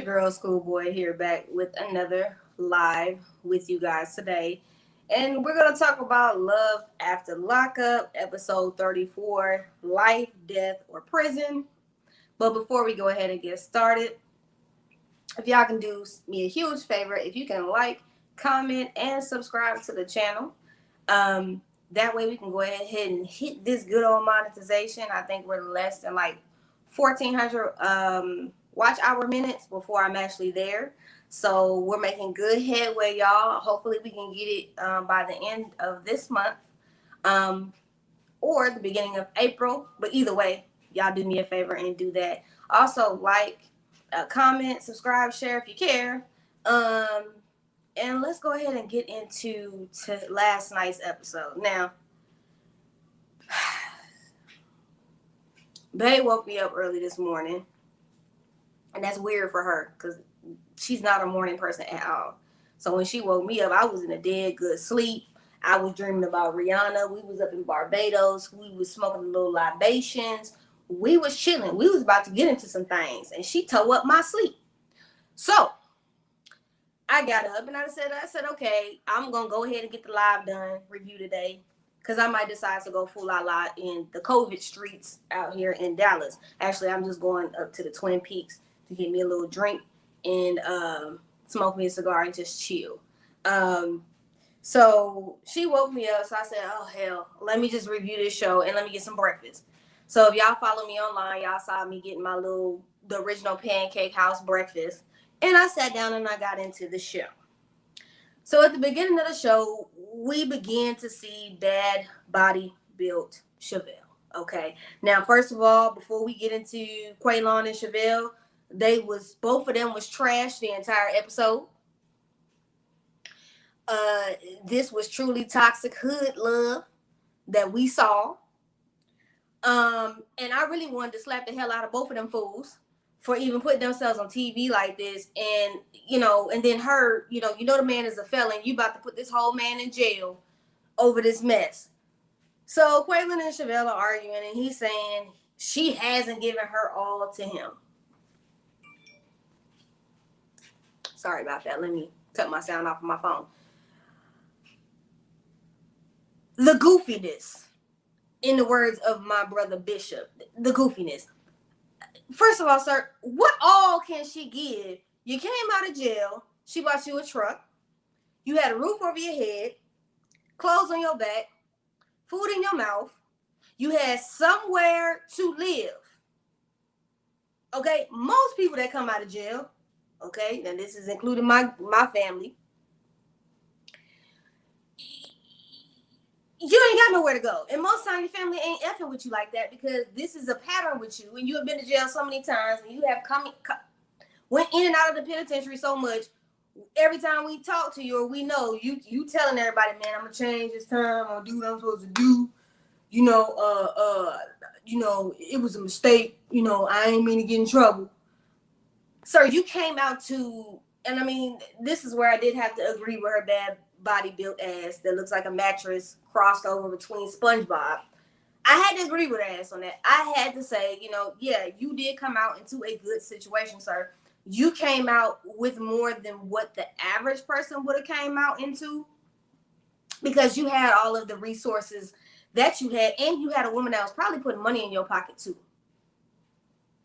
girl Schoolboy here back with another live with you guys today. And we're going to talk about Love After Lockup, episode 34, Life, Death, or Prison. But before we go ahead and get started, if y'all can do me a huge favor, if you can like, comment, and subscribe to the channel. That way we can go ahead and hit this good old monetization. I think we're less than like 1,400 watch hour minutes before I'm actually there. So we're making good headway, y'all. Hopefully we can get it by the end of this month or the beginning of April. But either way, y'all do me a favor and do that. Also, like, comment, subscribe, share if you care. And let's go ahead and get into last night's episode. Now, Bae woke me up early this morning. And that's weird for her because she's not a morning person at all. So when she woke me up, I was in a dead good sleep. I was dreaming about Rihanna. We was up in Barbados. We was smoking little libations. We was chilling. We was about to get into some things. And she tore up my sleep. So I got up and I said, okay, I'm going to go ahead and get the live done review today. Because I might decide to go full la in the COVID streets out here in Dallas. Actually, I'm just going up to the Twin Peaks to get me a little drink and smoke me a cigar and just chill. So she woke me up. So I said, oh, hell, let me just review this show and let me get some breakfast. So if y'all follow me online, y'all saw me getting the original Pancake House breakfast. And I sat down and I got into the show. So at the beginning of the show, we began to see bad body built Chevelle. Okay. Now, first of all, before we get into Quaylon and Chevelle, both of them was trash the entire episode. This was truly toxic hood love that we saw. And I really wanted to slap the hell out of both of them fools for even putting themselves on TV like this. And, and then her, the man is a felon. You about to put this whole man in jail over this mess. So Quaylon and Chevelle are arguing and he's saying she hasn't given her all to him. Sorry about that. Let me cut my sound off of my phone. The goofiness, in the words of my brother Bishop, the goofiness. First of all, sir, what all can she give? You came out of jail. She bought you a truck. You had a roof over your head, clothes on your back, food in your mouth. You had somewhere to live. Okay, most people that come out of jail, okay, and this is including my family, you ain't got nowhere to go. And most times your family ain't effing with you like that because this is a pattern with you. And you have been to jail so many times and you have went in and out of the penitentiary so much. Every time we talk to you or we know, you telling everybody, man, I'm going to change this time. I'm going to do what I'm supposed to do. It was a mistake. I ain't mean to get in trouble. Sir, you came out and I mean, this is where I did have to agree with her bad body built ass that looks like a mattress crossed over between SpongeBob. I had to agree with her ass on that. I had to say, yeah, you did come out into a good situation, sir. You came out with more than what the average person would have came out into because you had all of the resources that you had, and you had a woman that was probably putting money in your pocket too.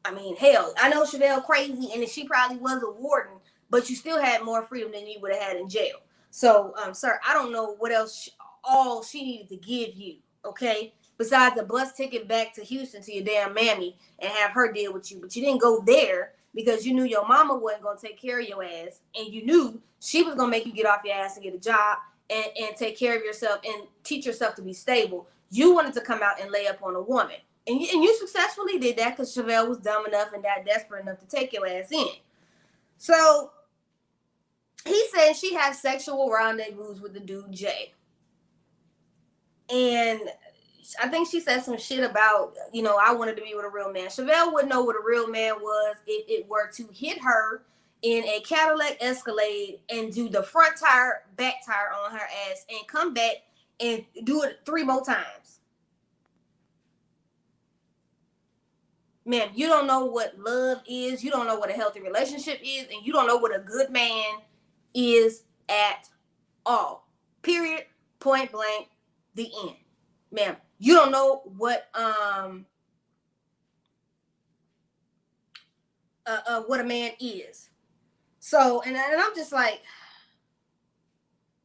I mean, hell, I know Chevelle crazy, and she probably was a warden, but you still had more freedom than you would have had in jail. So, sir, I don't know what else all she needed to give you, okay? Besides a bus ticket back to Houston to your damn mammy and have her deal with you. But you didn't go there because you knew your mama wasn't going to take care of your ass. And you knew she was going to make you get off your ass and get a job and take care of yourself and teach yourself to be stable. You wanted to come out and lay up on a woman. And you successfully did that because Chevelle was dumb enough and that desperate enough to take your ass in. So he said she had sexual rendezvous with the dude Jay. And I think she said some shit about, I wanted to be with a real man. Chevelle wouldn't know what a real man was if it were to hit her in a Cadillac Escalade and do the front tire, back tire on her ass and come back and do it 3 more times. Ma'am, you don't know what love is. You don't know what a healthy relationship is. And you don't know what a good man is at all. Period. Point blank. The end. Ma'am, you don't know what a man is. So, and I'm just like,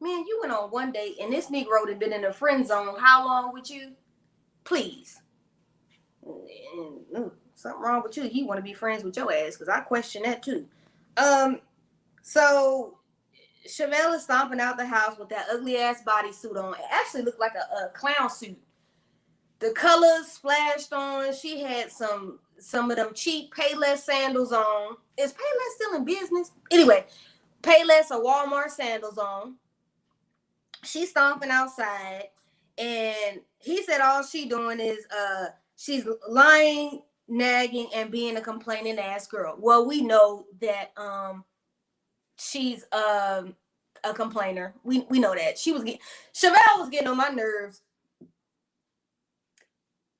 man, you went on one date and this Negro had been in a friend zone how long with you? Please. Something wrong with you. He want to be friends with your ass, because I question that too. So Chevelle is stomping out the house with that ugly ass bodysuit on. It actually looked like a clown suit. The colors splashed on. She had some of them cheap Payless sandals on. Is Payless still in business? Anyway, Payless or Walmart sandals on. She's stomping outside, and he said all she doing is she's lying, nagging, and being a complaining ass girl. Well, we know that she's a complainer. We know that. Chevelle was getting on my nerves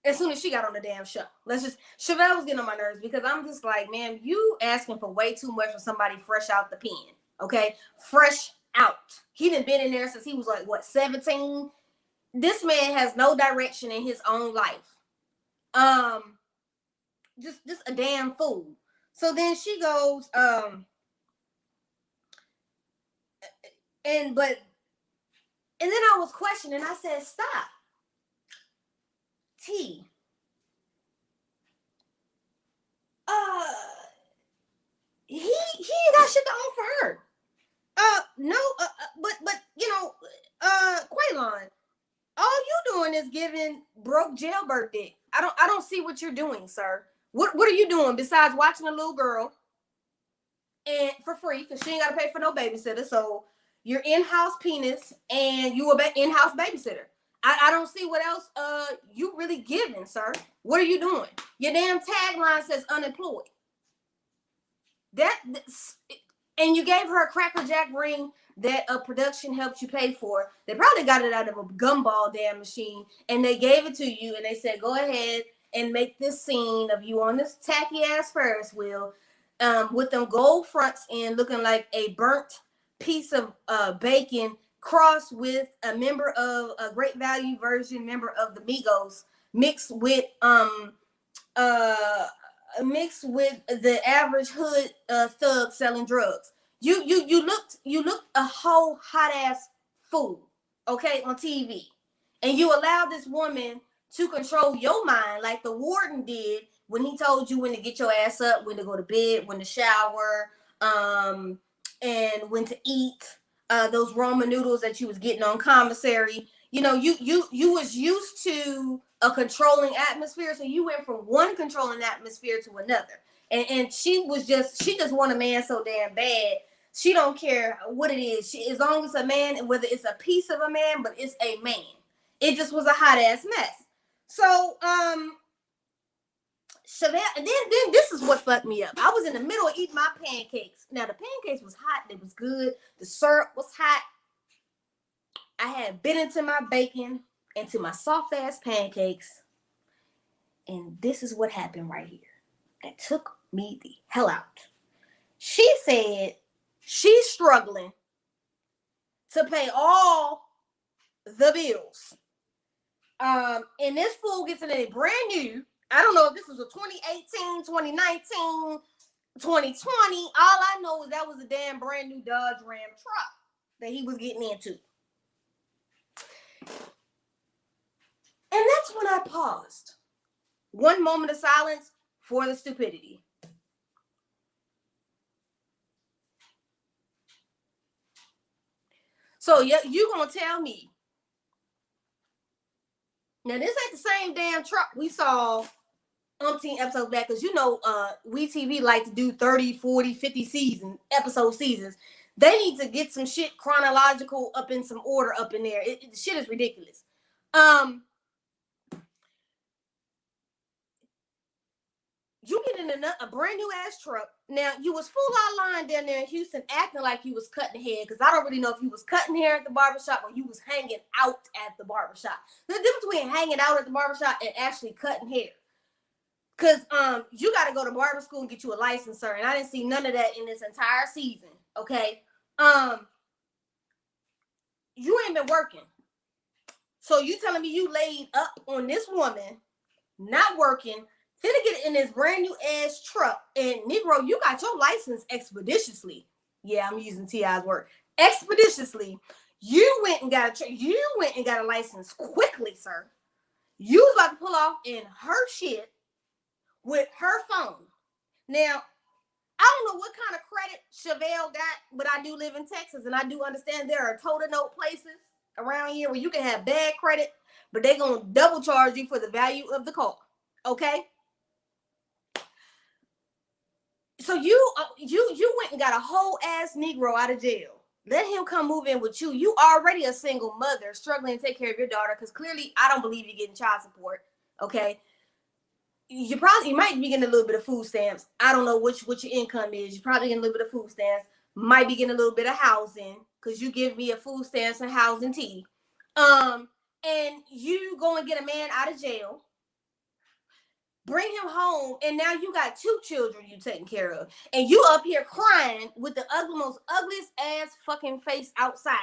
as soon as she got on the damn show. Chevelle was getting on my nerves, because I'm just like, man, you asking for way too much for somebody fresh out the pen. Okay? Fresh out. He done been in there since he was like, what, 17? This man has no direction in his own life. Just a damn fool. So then she goes, and then I was questioning. I said, stop. T. He ain't got shit to offer her. No, but you know, Quaylon, all you doing is giving broke jailbird dick. I don't see what you're doing, sir. What are you doing besides watching a little girl and for free, because she ain't got to pay for no babysitter? So you're in-house penis and you a in-house babysitter. I don't see what else you really giving, sir. What are you doing? Your damn tagline says unemployed. And you gave her a Cracker Jack ring that a production helped you pay for. They probably got it out of a gumball damn machine, and they gave it to you, and they said, go ahead and make this scene of you on this tacky ass Ferris wheel with them gold fronts in, looking like a burnt piece of bacon crossed with a member of a Great Value version member of the Migos, mixed with the average hood thug selling drugs. You looked a whole hot ass fool, okay, on TV, and you allowed this woman to control your mind like the warden did when he told you when to get your ass up, when to go to bed, when to shower, and when to eat those Roman noodles that you was getting on commissary. You know, you was used to a controlling atmosphere, so you went from one controlling atmosphere to another. And she just want a man so damn bad. She don't care what it is. As long as it's a man, and whether it's a piece of a man, but it's a man. It just was a hot ass mess. So Chevelle, and then this is what fucked me up. I was in the middle of eating my pancakes. Now the pancakes was hot, it was good. The syrup was hot. I had bit into my bacon, into my soft ass pancakes, and this is what happened right here. That took me the hell out. She said she's struggling to pay all the bills. And this fool gets in a brand new, I don't know if this was a 2018, 2019, 2020. All I know is that was a damn brand new Dodge Ram truck that he was getting into. And that's when I paused. One moment of silence for the stupidity. So you gonna tell me, now this ain't the same damn truck we saw umpteen episodes back, because you know We TV like to do 30, 40, 50 episode seasons. They need to get some shit chronological up in some order up in there. Shit is ridiculous. You get in a brand new ass truck. Now, you was full out line down there in Houston acting like you was cutting hair, because I don't really know if you was cutting hair at the barbershop or you was hanging out at the barbershop. The difference between hanging out at the barbershop and actually cutting hair. Cause you gotta go to barber school and get you a license, sir. And I didn't see none of that in this entire season. Okay. You ain't been working. So you telling me you laid up on this woman, not working, finna get in this brand new ass truck. And Negro, you got your license expeditiously. Yeah, I'm using T.I.'s word. Expeditiously. You went and got a license quickly, sir. You was about to pull off in her shit with her phone. Now, I don't know what kind of credit Chevelle got, but I do live in Texas, and I do understand there are total note places around here where you can have bad credit, but they're going to double charge you for the value of the car. Okay? So you went and got a whole ass Negro out of jail. Let him come move in with you. You already a single mother struggling to take care of your daughter because clearly I don't believe you're getting child support. Okay? You might be getting a little bit of food stamps. I don't know what your income is. You're probably getting a little bit of food stamps. Might be getting a little bit of housing because you give me a food stamps and housing tea. And you go and get a man out of jail, bring him home, and now you got 2 children you taking care of, and you up here crying with the most ugliest ass fucking face outside.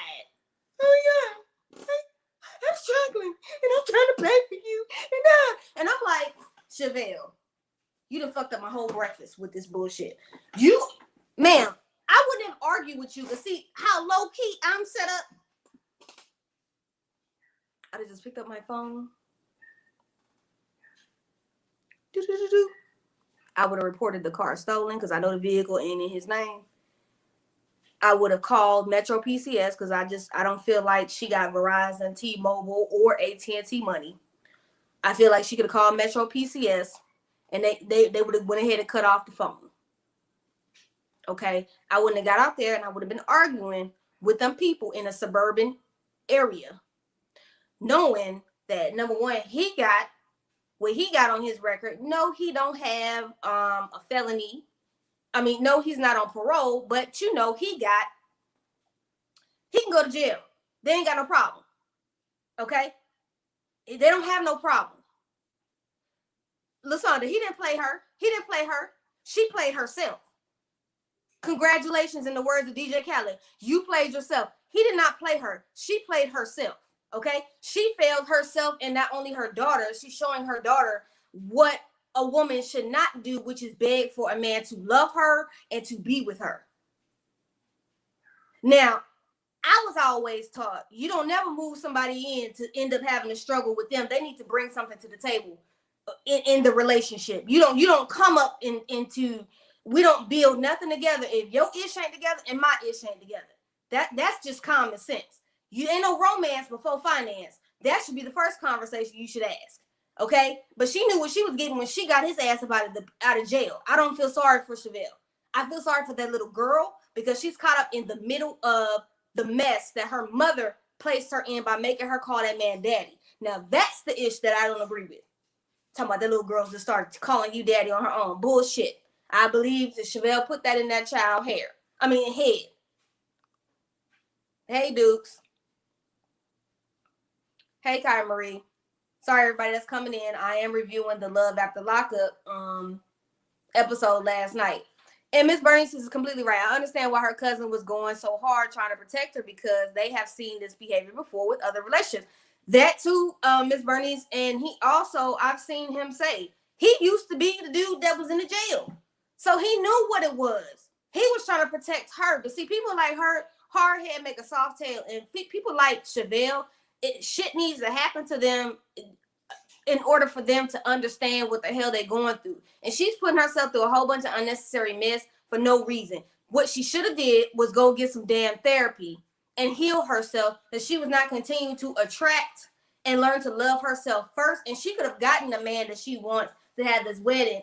Oh yeah, I'm struggling and I'm trying to pay for you, and I'm like, Chevelle, you done fucked up my whole breakfast with this bullshit. Ma'am, I wouldn't have argued with you, but see how low key I'm set up. I just picked up my phone. I would have reported the car stolen because I know the vehicle ain't in his name. I would have called Metro PCS because I don't feel like she got Verizon, T-Mobile, or AT&T money. I feel like she could have called Metro PCS and they would have went ahead and cut off the phone. Okay? I wouldn't have got out there and I would have been arguing with them people in a suburban area, knowing that, number one, he got what he got on his record. No, he don't have a felony. I mean, no, he's not on parole, but he can go to jail. They ain't got no problem. Okay? They don't have no problem. Lasonda, he didn't play her. She played herself. Congratulations, in the words of DJ Khaled. You played yourself. He did not play her. She played herself. Okay? She failed herself and not only her daughter. She's showing her daughter what a woman should not do, which is beg for a man to love her and to be with her. Now, I was always taught you don't never move somebody in to end up having to struggle with them. They need to bring something to the table in the relationship. You don't come up into, we don't build nothing together if your ish ain't together and my ish ain't together. That's just common sense. You ain't no romance before finance. That should be the first conversation you should ask. Okay? But she knew what she was getting when she got his ass up out of jail. I don't feel sorry for Chevelle. I feel sorry for that little girl because she's caught up in the middle of the mess that her mother placed her in by making her call that man daddy. Now, that's the ish that I don't agree with. Talking about the little girls that start calling you daddy on her own. Bullshit. I believe that Chevelle put that in that child's head. Hey, Dukes. Hey, Kyra Marie. Sorry, everybody that's coming in. I am reviewing the Love After Lockup episode last night. And Miss Bernice is completely right. I understand why her cousin was going so hard trying to protect her because they have seen this behavior before with other relationships. That too, Miss Bernice, and he also, I've seen him say, he used to be the dude that was in the jail. So he knew what it was. He was trying to protect her. But see, people like her, hard head make a soft tail. And people like Chevelle, shit needs to happen to them in order for them to understand what the hell they're going through. And she's putting herself through a whole bunch of unnecessary mess for no reason. What she should have did was go get some damn therapy and heal herself, that she was not continuing to attract and learn to love herself first. And she could have gotten the man that she wants to have this wedding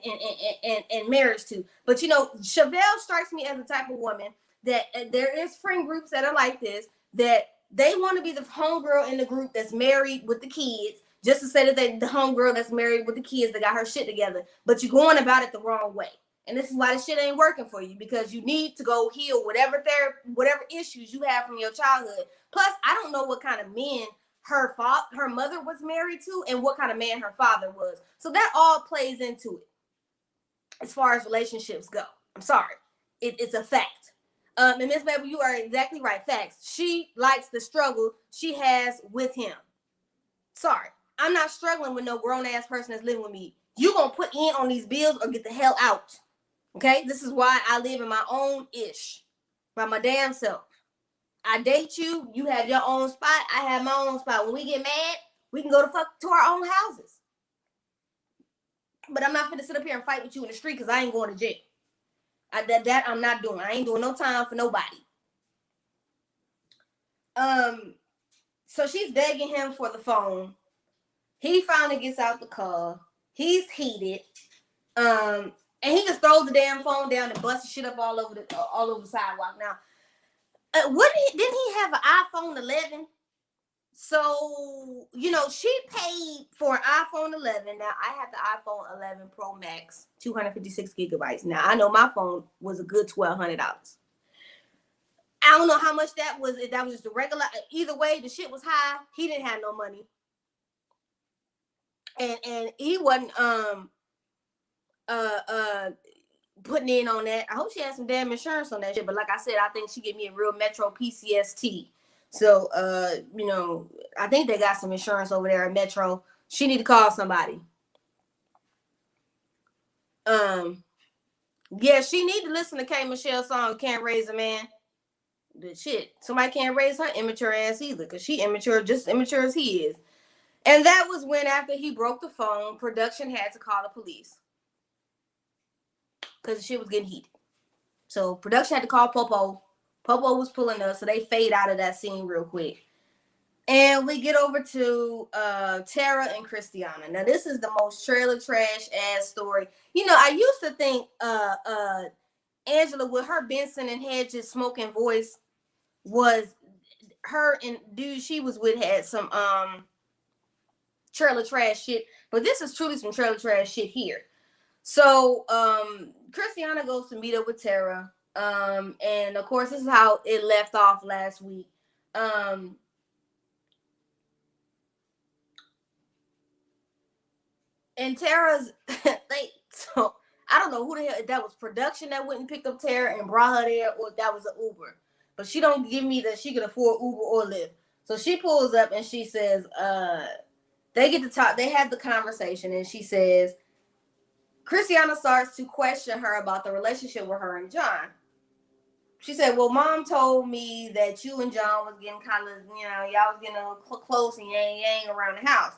and marriage to. But Chevelle strikes me as the type of woman that there is friend groups that are like this, that they want to be the homegirl in the group that's married with the kids, just to say that they the homegirl that's married with the kids that got her shit together. But you're going about it the wrong way. And this is why this shit ain't working for you, because you need to go heal whatever issues you have from your childhood. Plus, I don't know what kind of men her mother was married to and what kind of man her father was. So that all plays into it. as far as relationships go. I'm sorry. It's a fact. And Miss Baby, you are exactly right. Facts. She likes the struggle she has with him. Sorry. I'm not struggling with no grown-ass person that's living with me. You gonna put in on these bills or get the hell out. Okay? This is why I live in my own ish. By my damn self. I date you. You have your own spot. I have my own spot. When we get mad, we can go to our own houses. But I'm not finna sit up here and fight with you in the street because I ain't going to jail. That I'm not doing. I ain't doing no time for nobody. So she's begging him for the phone. He finally gets out the car. He's heated. And he just throws the damn phone down and busts shit up all over the sidewalk. Now, didn't he have an iPhone 11? So, she paid for an iPhone 11. Now, I have the iPhone 11 Pro Max, 256 gigabytes. Now, I know my phone was a good $1,200. I don't know how much that was. If that was just a regular. Either way, the shit was high. He didn't have no money. And he wasn't putting in on that. I hope she has some damn insurance on that shit. But like I said, I think she gave me a real Metro PCST. So I think they got some insurance over there at Metro. She need to call somebody. Yeah, she need to listen to K. Michelle's song, Can't Raise a Man. The shit. Somebody can't raise her immature ass either, because she immature, just immature as he is. And that was when, after he broke the phone, production had to call the police. Because the shit was getting heated. So production had to call Popo. Popo was pulling us, so they fade out of that scene real quick. And we get over to Tara and Christiana. Now, this is the most trailer trash ass story. I used to think Angela, with her Benson and Hedges smoking voice, was her and dude she was with had some trailer trash shit. But this is truly some trailer trash shit here. So Christiana goes to meet up with Tara. And of course, this is how it left off last week. And Tara's so I don't know who the hell, if that was production that went and picked up Tara and brought her there, or if that was an Uber. But she don't give me that she could afford Uber or Lyft. So she pulls up and she says, they get to talk, they have the conversation, and she says, Christiana starts to question her about the relationship with her and John. She said, well, Mom told me that you and John was getting kind of, y'all was getting a little close and yang around the house.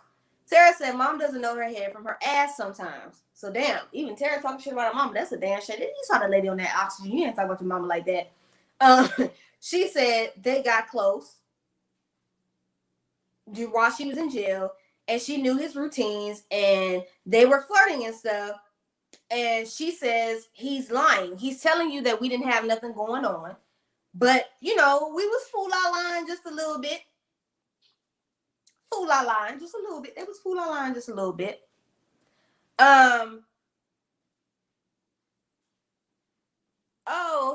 Tara said Mom doesn't know her head from her ass sometimes. So damn, even Tara talking shit about her mama, that's a damn shit. You saw that lady on that oxygen. You ain't talk about your mama like that. She said they got close while she was in jail, and she knew his routines, and they were flirting and stuff. And she says he's lying. He's telling you that we didn't have nothing going on. But, we was fool our line just a little bit. Fool our line just a little bit. It was fool our line just a little bit. Oh,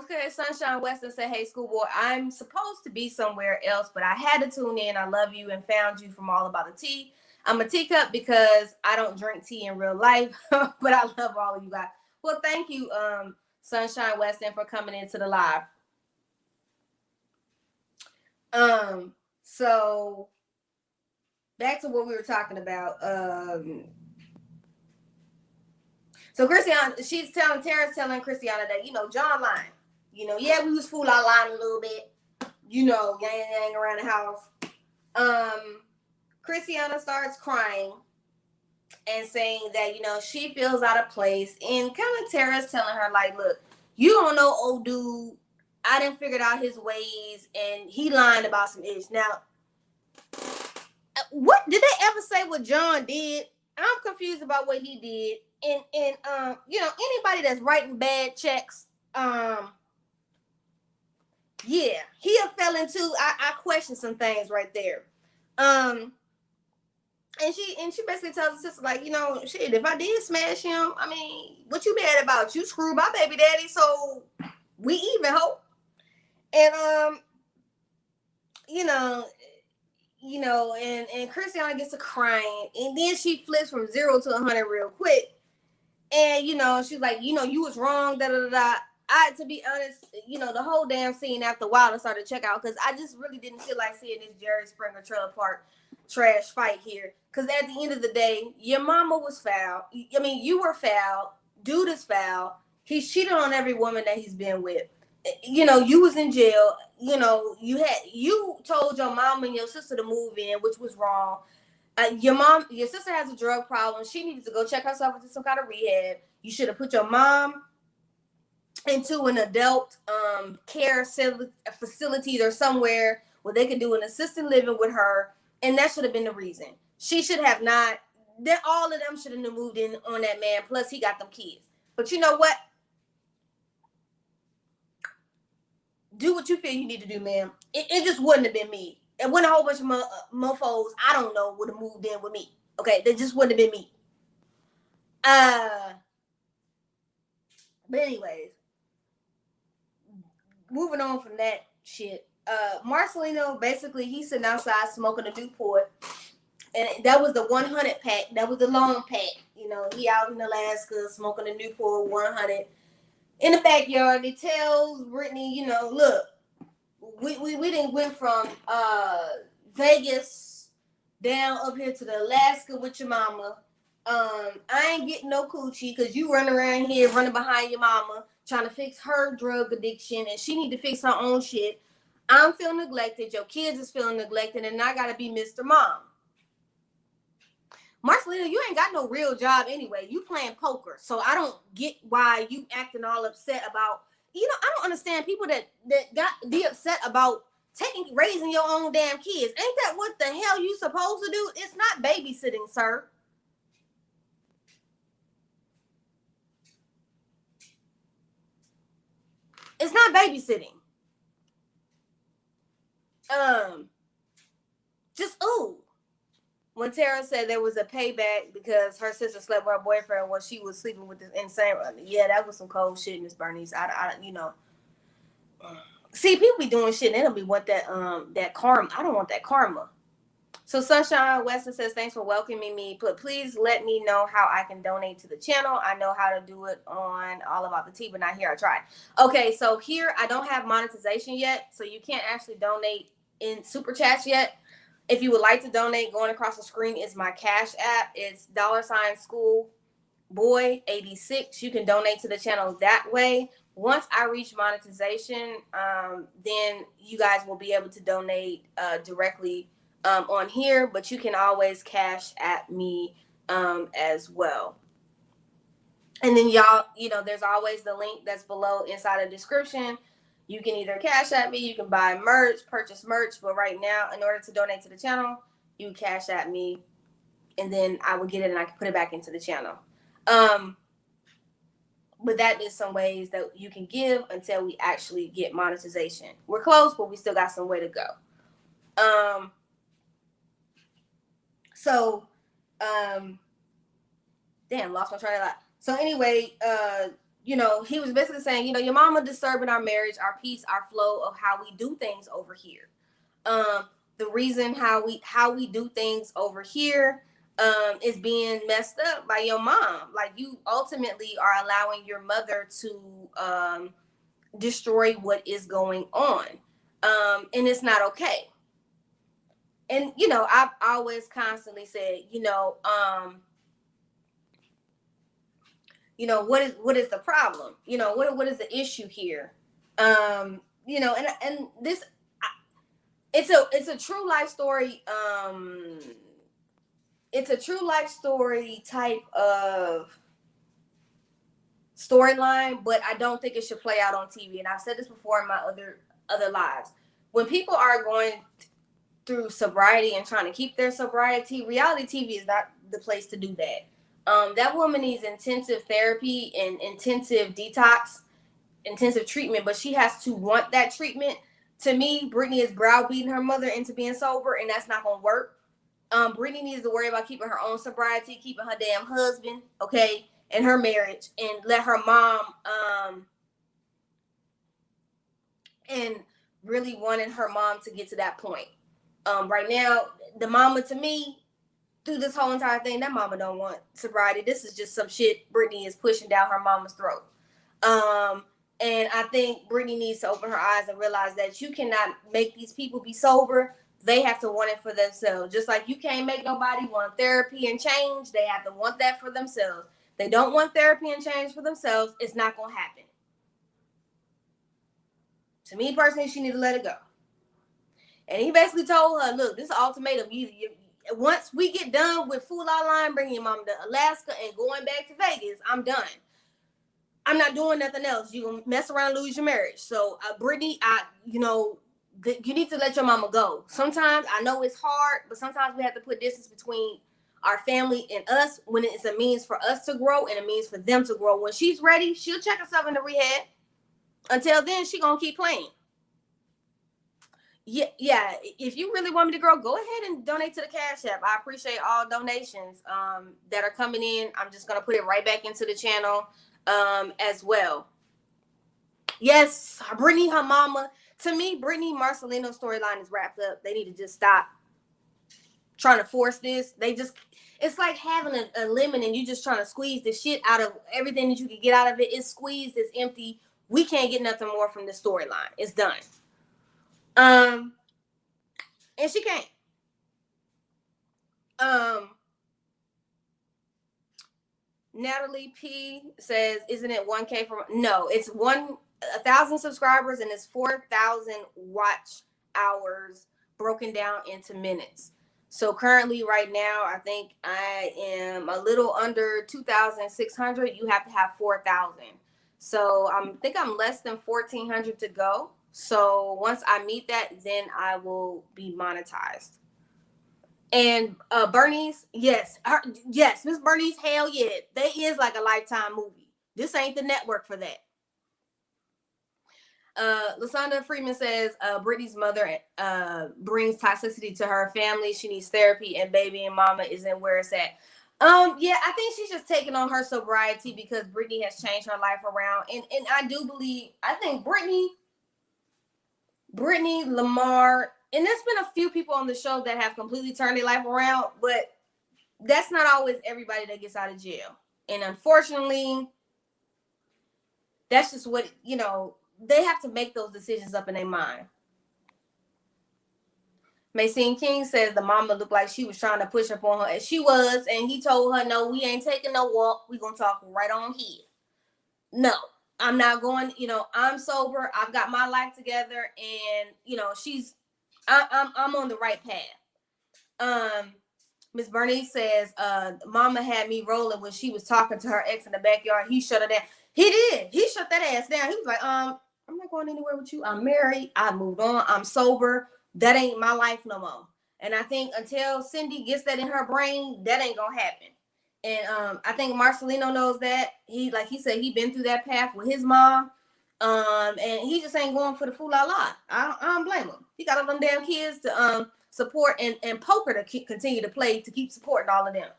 okay. Sunshine Weston said, hey, schoolboy, I'm supposed to be somewhere else, but I had to tune in. I love you and found you from All About the Tea. I'm a teacup because I don't drink tea in real life, but I love all of you guys. Well, thank you, Sunshine Weston, for coming into the live. So back to what we were talking about. So Christiana, Tara's telling Christiana that, John lying. Yeah, we was fool our line a little bit. Yang around the house. Christiana starts crying and saying that, she feels out of place. And kind of Tara's telling her, like, look, you don't know old dude. I done figured out his ways, and he lying about some ish. Now, what did they ever say what John did? I'm confused about what he did. And anybody that's writing bad checks, yeah, he fell into. I question some things right there. And she basically tells her sister, like, shit, if I did smash him, I mean, what you mad about? You screwed my baby daddy, so we even, hope. And and Christiana gets to crying, and then she flips from 0 to 100 real quick. And, she's like, you was wrong, da da da. To be honest, the whole damn scene after a while I started to check out because I just really didn't feel like seeing this Jerry Springer trailer park trash fight here. Because at the end of the day, your mama was foul. I mean, you were foul. Dude is foul. He's cheated on every woman that he's been with. You was in jail. You told your mom and your sister to move in, which was wrong. Your sister has a drug problem. She needed to go check herself into some kind of rehab. You should have put your mom into an adult care facility or somewhere where they could do an assisted living with her, and that should have been the reason. She should have not. All of them should have moved in on that man. Plus, he got them kids. But you know what? Do what you feel you need to do, ma'am. It just wouldn't have been me. It wasn't a whole bunch of mofos I don't know would have moved in with me. Okay, that just wouldn't have been me. But anyways, moving on from that shit. Marcelino, basically, he's sitting outside smoking a Newport. And that was the 100 pack. That was the long pack. He out in Alaska smoking a Newport 100 in the backyard. He tells Brittany, look, we didn't went from Vegas down up here to the Alaska with your mama. I ain't getting no coochie because you run around here running behind your mama trying to fix her drug addiction, and she need to fix her own shit. I'm feeling neglected. Your kids is feeling neglected, and I gotta be Mr. Mom. Marcelino, you ain't got no real job anyway. You playing poker, so I don't get why you acting all upset about. I don't understand people that be upset about raising your own damn kids. Ain't that what the hell you supposed to do? It's not babysitting, sir. It's not babysitting. When Tara said there was a payback because her sister slept with her boyfriend while she was sleeping with this insane, yeah, that was some cold shit, Miss Bernice. See, people be doing shit and they don't be want that karma. I don't want that karma. So Sunshine Weston says, thanks for welcoming me, but please let me know how I can donate to the channel. I know how to do it on All About the Tea, but not here. I tried. Okay, so here I don't have monetization yet, so you can't actually donate in super chats yet. If you would like to donate, going across the screen is my Cash App. It's $Schoolboy86. You can donate to the channel that way. Once I reach monetization, then you guys will be able to donate directly on here, but you can always Cash App me as well. And then y'all, there's always the link that's below inside the description. You can either Cash App me, you can buy merch, purchase merch, but right now, in order to donate to the channel, you Cash App me, and then I will get it and I can put it back into the channel. But that is some ways that you can give until we actually get monetization. We're close, but we still got some way to go. Damn, lost my train of thought. So anyway, he was basically saying, your mama disturbing our marriage, our peace, our flow of how we do things over here. The reason how we do things over here is being messed up by your mom. Like, you ultimately are allowing your mother to destroy what is going on. And it's not okay. And, I've always constantly said, what is the problem? What is the issue here? And this, it's a true life story. It's a true life story type of storyline, but I don't think it should play out on TV. And I've said this before in my other lives. When people are going through sobriety and trying to keep their sobriety, reality TV is not the place to do that. That woman needs intensive therapy and intensive detox, intensive treatment, but she has to want that treatment. To me, Brittany is browbeating her mother into being sober, and that's not going to work. Brittany needs to worry about keeping her own sobriety, keeping her damn husband, okay, and her marriage, and let her mom, and really wanting her mom to get to that point. Right now, the mama, to me, through this whole entire thing, that mama don't want sobriety. This is just some shit Brittany is pushing down her mama's throat. And I think Brittany needs to open her eyes and realize that you cannot make these people be sober. They have to want it for themselves. Just like you can't make nobody want therapy and change, they have to want that for themselves. They don't want therapy and change for themselves, it's not going to happen. To me personally, she need to let it go. And he basically told her, look, this is an ultimatum. Once we get done with Fool Out Line, bringing your mom to Alaska and going back to Vegas, I'm done. I'm not doing nothing else. You're going to mess around and lose your marriage. So, Brittany, you need to let your mama go. Sometimes, I know it's hard, but sometimes we have to put distance between our family and us when it's a means for us to grow and a means for them to grow. When she's ready, she'll check herself into rehab. Until then, she's going to keep playing. Yeah. If you really want me to grow, go ahead and donate to the Cash App. I appreciate all donations that are coming in. I'm just going to put it right back into the channel as well. Yes, Brittany, her mama. To me, Brittany Marcelino storyline is wrapped up. They need to just stop trying to force this. It's like having a lemon and you just trying to squeeze the shit out of everything that you can get out of it. It's squeezed, it's empty. We can't get nothing more from this storyline. It's done. And she can't. Natalie P says, isn't it 1K from? No, it's 1,000 subscribers and it's 4,000 watch hours broken down into minutes. So currently right now, I think I am a little under 2,600. You have to have 4,000. So I think I'm less than 1,400 to go. So once I meet that, then I will be monetized. And Bernice, yes, Miss Bernice, hell yeah, that is like a Lifetime movie. This ain't the network for that. Lasanda Freeman says Brittany's mother brings toxicity to her family. She needs therapy, and baby and mama isn't where it's at. Yeah, I think she's just taking on her sobriety because Brittany has changed her life around, and I do believe, I think Brittany, Lamar, and there's been a few people on the show that have completely turned their life around, but that's not always everybody that gets out of jail. And unfortunately, that's just what, they have to make those decisions up in their mind. Maxine King says the mama looked like she was trying to push up on her, and she was, and he told her, no, we ain't taking no walk. We're going to talk right on here. No. I'm not going, I'm sober. I've got my life together, and I'm on the right path. Miss Bernice says, mama had me rolling when she was talking to her ex in the backyard. He shut her down. He did. He shut that ass down. He was like, I'm not going anywhere with you. I'm married. I moved on. I'm sober. That ain't my life no more. And I think until Cindy gets that in her brain, that ain't gonna happen. And I think Marcelino knows that. He said, he been through that path with his mom. And he just ain't going for the fool la. I don't blame him. He got all them damn kids to support and poker to continue to play to keep supporting all of them.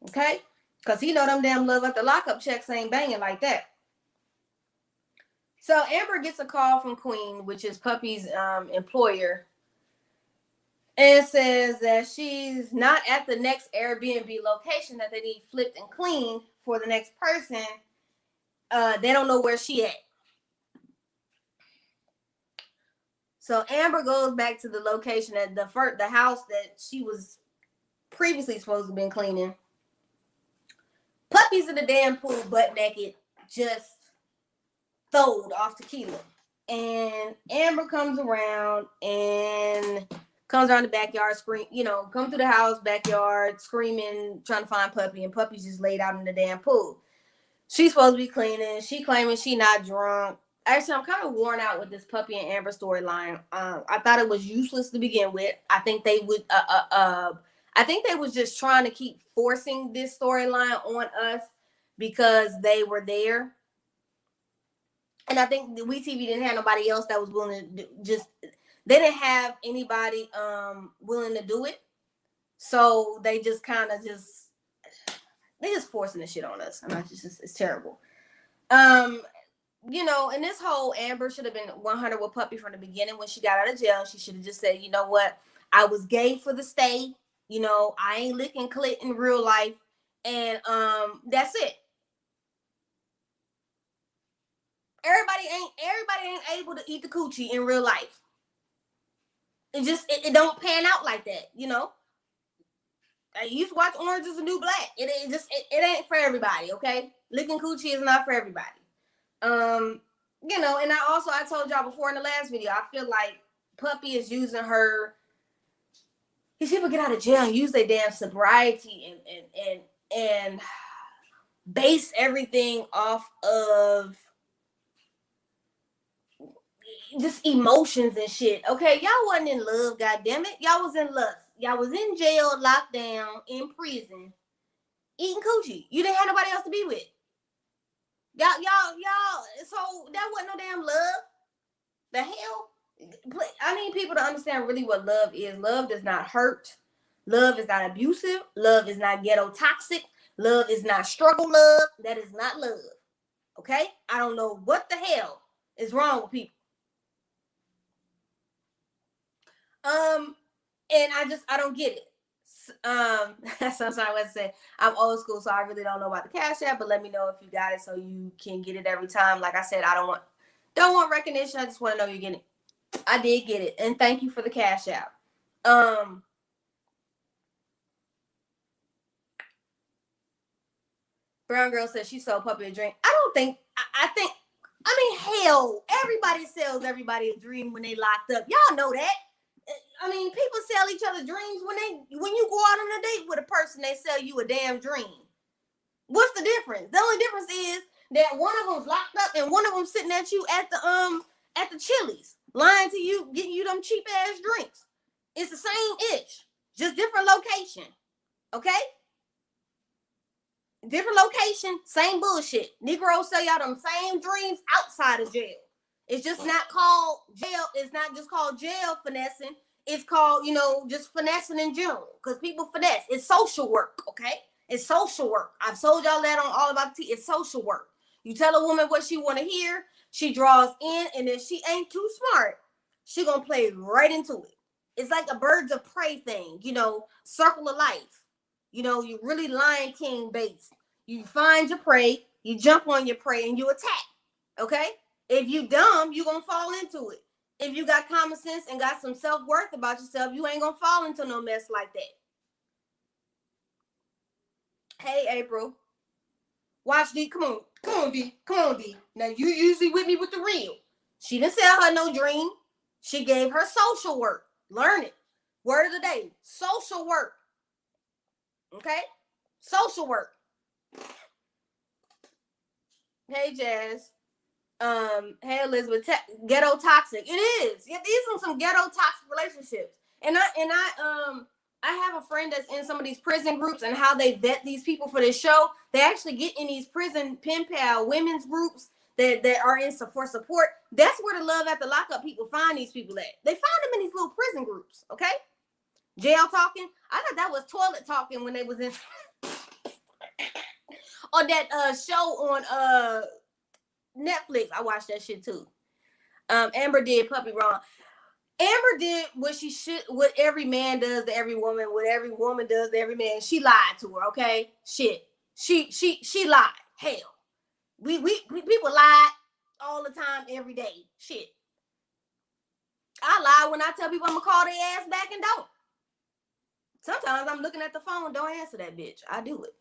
Okay? Because he know them damn love at the lockup checks ain't banging like that. So Amber gets a call from Queen, which is Puppy's employer, and says that she's not at the next Airbnb location that they need flipped and cleaned for the next person. They don't know where she at. So Amber goes back to the location at the house that she was previously supposed to have been cleaning. Puppy's in the damn pool, butt naked, just throwed off tequila. And Amber comes around the backyard, come through the house, backyard, screaming, trying to find Puppy, and Puppy's just laid out in the damn pool. She's supposed to be cleaning. She claiming she not drunk. Actually, I'm kind of worn out with this Puppy and Amber storyline. I thought it was useless to begin with. I think they would. I think they was just trying to keep forcing this storyline on us because they were there. And I think the WeTV didn't have nobody else that was willing to they didn't have anybody willing to do it. So they just kind of they just forcing the shit on us. And it's terrible. And this whole Amber should have been 100 with Puppy from the beginning when she got out of jail. She should have just said, you know what? I was gay for the stay. You know, I ain't licking clit in real life. And that's it. Everybody ain't able to eat the coochie in real life. It don't pan out like that, you know. I used to watch Orange Is the New Black. It ain't for everybody, okay? Licking coochie is not for everybody. You know, and I told y'all before in the last video, I feel like Puppy is using her. These people get out of jail and use their damn sobriety and base everything off of just emotions and shit. Okay, y'all wasn't in love, goddammit. Y'all was in lust. Y'all was in jail, locked down, in prison, eating coochie. You didn't have nobody else to be with. Y'all. So that wasn't no damn love. The hell? I need people to understand really what love is. Love does not hurt. Love is not abusive. Love is not ghetto toxic. Love is not struggle love. That is not love. Okay? I don't know what the hell is wrong with people. And I don't get it. Sometimes I say I'm old school, so I really don't know about the Cash App, but let me know if you got it so you can get it every time. Like I said, I don't want recognition. I just want to know you're getting it. I did get it, and thank you for the Cash App. Brown girl says she sold Puppy a drink. I mean, hell, everybody sells everybody a dream when they locked up. Y'all know that. I mean, people sell each other dreams when you go out on a date with a person, they sell you a damn dream. What's the difference? The only difference is that one of them's locked up and one of them's sitting at you at the Chili's, lying to you, getting you them cheap ass drinks. It's the same itch, just different location. Okay? Different location, same bullshit. Negroes sell y'all them same dreams outside of jail. It's just not called jail. It's not just called jail finessing. It's called, you know, just finessing in general. Because people finesse. It's social work, okay? It's social work. I've told y'all that on All About Tea. It's social work. You tell a woman what she want to hear. She draws in. And if she ain't too smart, she going to play right into it. It's like a birds of prey thing. You know, circle of life. You know, you really Lion King based. You find your prey. You jump on your prey and you attack. Okay? If you dumb, you gonna fall into it. If you got common sense and got some self-worth about yourself, you ain't gonna fall into no mess like that. Hey, April. Watch D. Come on, D. Now you usually with me with the real. She didn't sell her no dream. She gave her social work. Learn it. Word of the day. Social work. Okay? Social work. Hey, Jazz. Hey Elizabeth, ghetto toxic. It is. Yeah, these are some ghetto toxic relationships. And I have a friend that's in some of these prison groups, and how they vet these people for this show. They actually get in these prison pen pal women's groups that are in for support. That's where the love at the lockup people find these people at. They find them in these little prison groups. Okay, jail talking. I thought that was toilet talking when they was in or that show on Netflix. I watched that shit too. Amber did Puppy wrong. Amber did what she should, what every man does to every woman, what every woman does to every man. She lied to her, okay? Shit. She lied. Hell. We people lie all the time, every day. Shit. I lie when I tell people I'm gonna call their ass back and don't. Sometimes I'm looking at the phone, don't answer that bitch. I do it.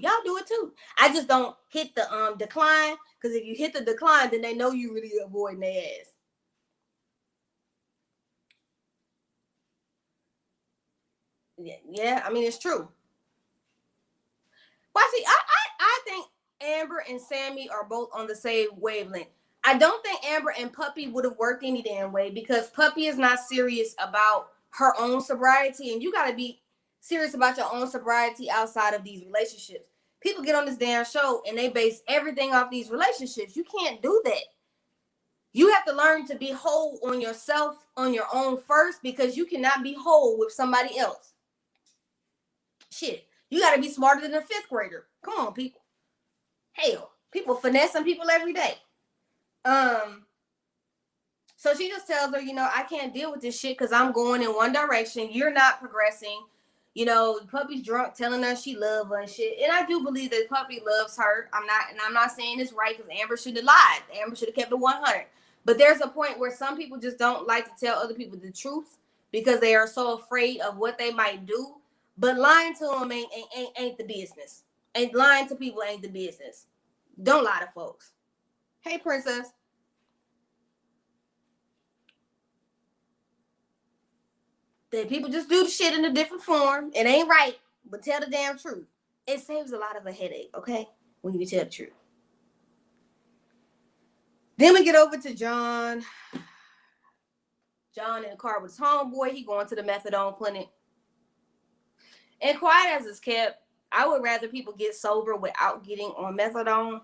Y'all do it too. I just don't hit the decline, because if you hit the decline, then they know you really avoiding their ass. Yeah, I mean, it's true. Well, see, I think Amber and Sammy are both on the same wavelength. I don't think Amber and Puppy would have worked any damn way, because Puppy is not serious about her own sobriety, and you got to be serious about your own sobriety outside of these relationships. People get on this damn show and they base everything off these relationships. You can't do that. You have to learn to be whole on yourself, on your own first, because you cannot be whole with somebody else. Shit, you got to be smarter than a fifth grader. Come on, people. Hell, people finessing people every day. So she just tells her, you know, I can't deal with this shit because I'm going in one direction. You're not progressing. You know, the puppy's drunk, telling her she loves her and shit. And I do believe that the puppy loves her. I'm not saying it's right because Amber should have lied. Amber should have kept it 100. But there's a point where some people just don't like to tell other people the truth because they are so afraid of what they might do. But lying to them ain't the business. And lying to people ain't the business. Don't lie to folks. Hey, princess. That people just do the shit in a different form. It ain't right, but tell the damn truth. It saves a lot of a headache, okay? When you tell the truth. Then we get over to John. John in the car with his homeboy. He going to the methadone clinic. And quiet as it's kept, I would rather people get sober without getting on methadone.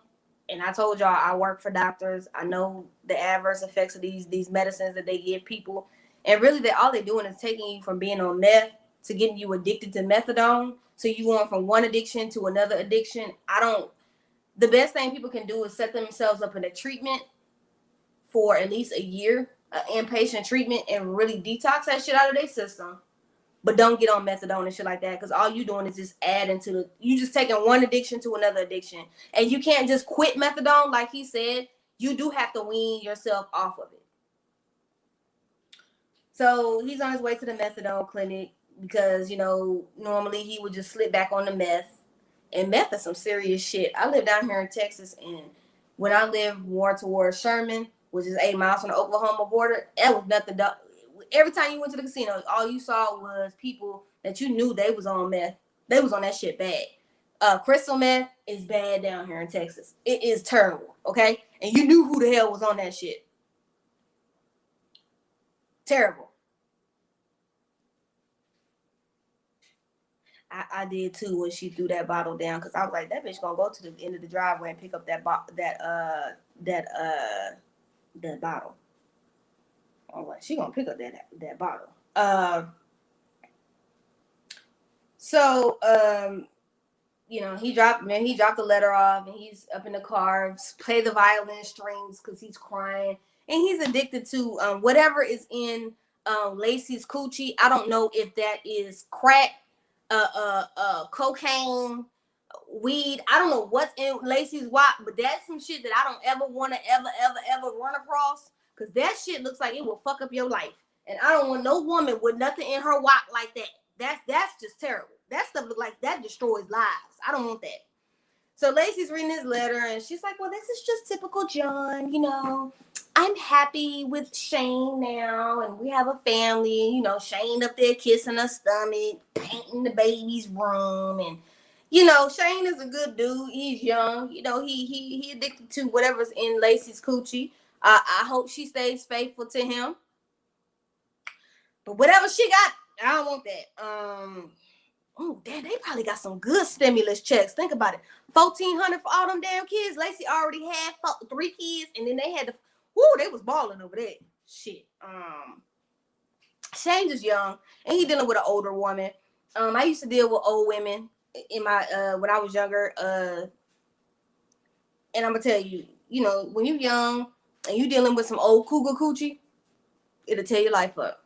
And I told y'all I work for doctors. I know the adverse effects of these medicines that they give people. And really, all they're doing is taking you from being on meth to getting you addicted to methadone. So you going from one addiction to another addiction. The best thing people can do is set themselves up in a treatment for at least a year, inpatient treatment, and really detox that shit out of their system. But don't get on methadone and shit like that, because all you doing is just adding to you just taking one addiction to another addiction. And you can't just quit methadone like he said. You do have to wean yourself off of it. So he's on his way to the methadone clinic because, you know, normally he would just slip back on the meth. And meth is some serious shit. I live down here in Texas, and when I lived more towards Sherman, which is 8 miles from the Oklahoma border, that was nothing. Every time you went to the casino, all you saw was people that you knew they was on meth. They was on that shit bad. Crystal meth is bad down here in Texas. It is terrible, okay? And you knew who the hell was on that shit. Terrible. I did too when she threw that bottle down, because I was like, that bitch gonna go to the end of the driveway and pick up that bottle. I was like, she gonna pick up that bottle. You know, he dropped the letter off, and he's up in the car, play the violin strings because he's crying, and he's addicted to whatever is in Lacey's coochie. I don't know if that is crack, cocaine, weed. I don't know what's in Lacey's wop, but that's some shit that I don't ever want to ever run across, because that shit looks like it will fuck up your life. And I don't want no woman with nothing in her wop like that. That's just terrible. That stuff look like that destroys lives. I don't want that. So Lacey's reading his letter, and she's like, well, this is just typical John, you know. I'm happy with Shane now, and we have a family. You know, Shane up there kissing her stomach, painting the baby's room, and you know, Shane is a good dude. He's young. You know, he addicted to whatever's in Lacey's coochie. I hope she stays faithful to him. But whatever she got, I don't want that. Oh, damn, they probably got some good stimulus checks. Think about it. $1,400 for all them damn kids. Lacey already had 3 kids, and then they had to. Woo, they was balling over there. Shit. Shane is young, and he dealing with an older woman. I used to deal with old women in my when I was younger. And I'm gonna tell you, you know, when you're young and you dealing with some old cougar coochie, it'll tear your life up.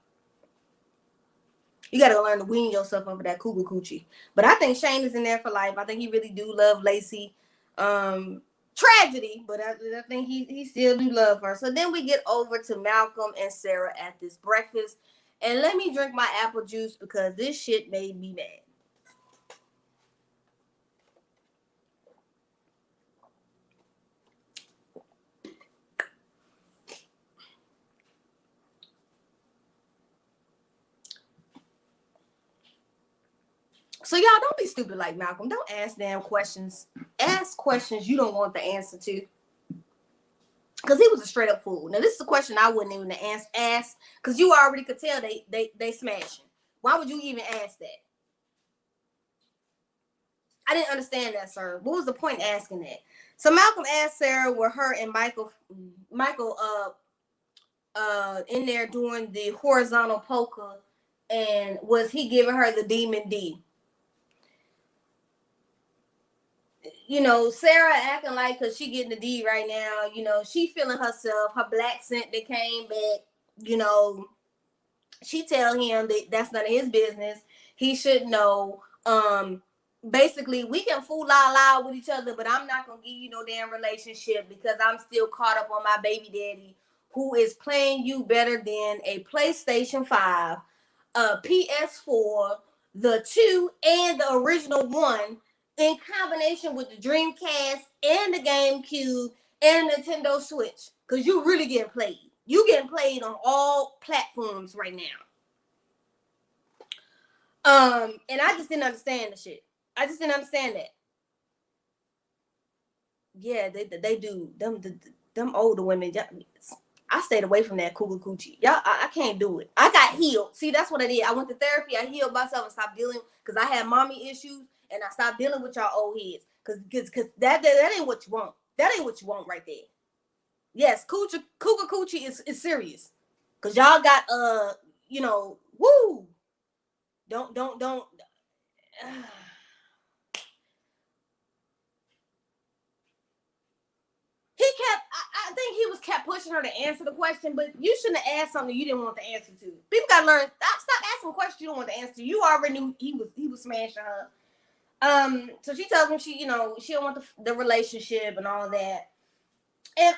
You gotta learn to wean yourself over that cougar coochie. But I think Shane is in there for life. I think he really do love Lacey. Tragedy, but I think he still do love her. So then we get over to Malcolm and Sarah at this breakfast. And let me drink my apple juice because this shit made me mad. So y'all don't be stupid like Malcolm. Don't ask damn questions. Ask questions you don't want the answer to. Because he was a straight up fool. Now this is a question I wouldn't even ask, because you already could tell they smashing. Why would you even ask that? I didn't understand that, sir. What was the point asking that? So Malcolm asked Sarah were her and Michael in there doing the horizontal polka, and was he giving her the demon D? You know, Sarah acting like, because she getting the D right now, you know, she feeling herself, her black scent that came back, you know, She tell him that that's none of his business. He should know. Basically, we can fool la la with each other, but I'm not gonna give you no damn relationship because I'm still caught up on my baby daddy, who is playing you better than a PlayStation 5, a PS4, the 2, and the original 1 in combination with the Dreamcast and the GameCube and Nintendo Switch. Because you really getting played. You getting played on all platforms right now. And I just didn't understand the shit. I just didn't understand that. Yeah, they do. Them older women. I stayed away from that cougar coochie. Y'all, I can't do it. I got healed. See, that's what I did. I went to therapy. I healed myself and stopped dealing because I had mommy issues, and I stopped dealing with y'all old heads. Because that ain't what you want. That ain't what you want right there. Yes, cougar coochie is serious. Cause y'all got woo. Don't. He kept. I think he was kept pushing her to answer the question, but you shouldn't have asked something you didn't want the answer to. People gotta learn. Stop asking questions you don't want the answer to. You already knew he was smashing her. So she tells him she don't want the relationship and all that. And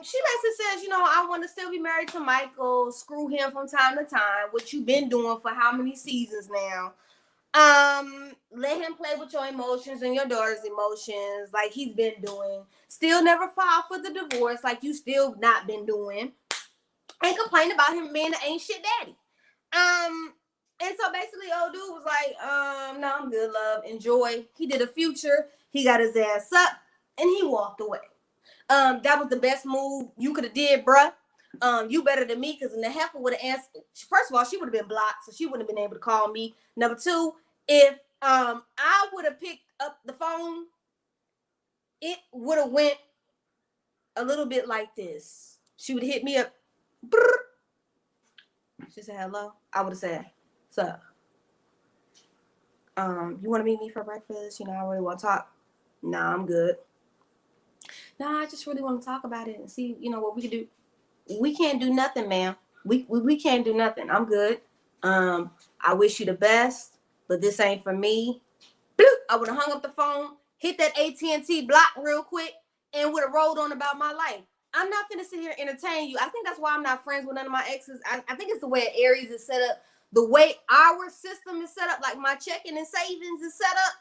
she basically says, I want to still be married to Michael, screw him from time to time, which you've been doing for how many seasons now. Let him play with your emotions and your daughter's emotions like he's been doing. Still never file for the divorce like you still not been doing. And complain about him being an ain't shit daddy. And so basically old dude was like, no, I'm good, love. Enjoy. He did a Future. He got his ass up and he walked away. That was the best move you could have did, bruh. You better than me, because the heifer would have answered. First of all, she would have been blocked, so she wouldn't have been able to call me. Number two, if I would have picked up the phone, it would have went a little bit like this. She would have hit me up. Brr. She said hello. I would have said, "So, you want to meet me for breakfast? I really want to talk. Nah, I'm good. Nah, I just really want to talk about it and see, what we can do. We can't do nothing, ma'am. We can't do nothing. I'm good. I wish you the best, but this ain't for me." Bloop. I would have hung up the phone, hit that AT&T block real quick, and would have rolled on about my life. I'm not gonna sit here and entertain you. I think that's why I'm not friends with none of my exes. I think it's the way Aries is set up, the way our system is set up, like my checking and savings is set up.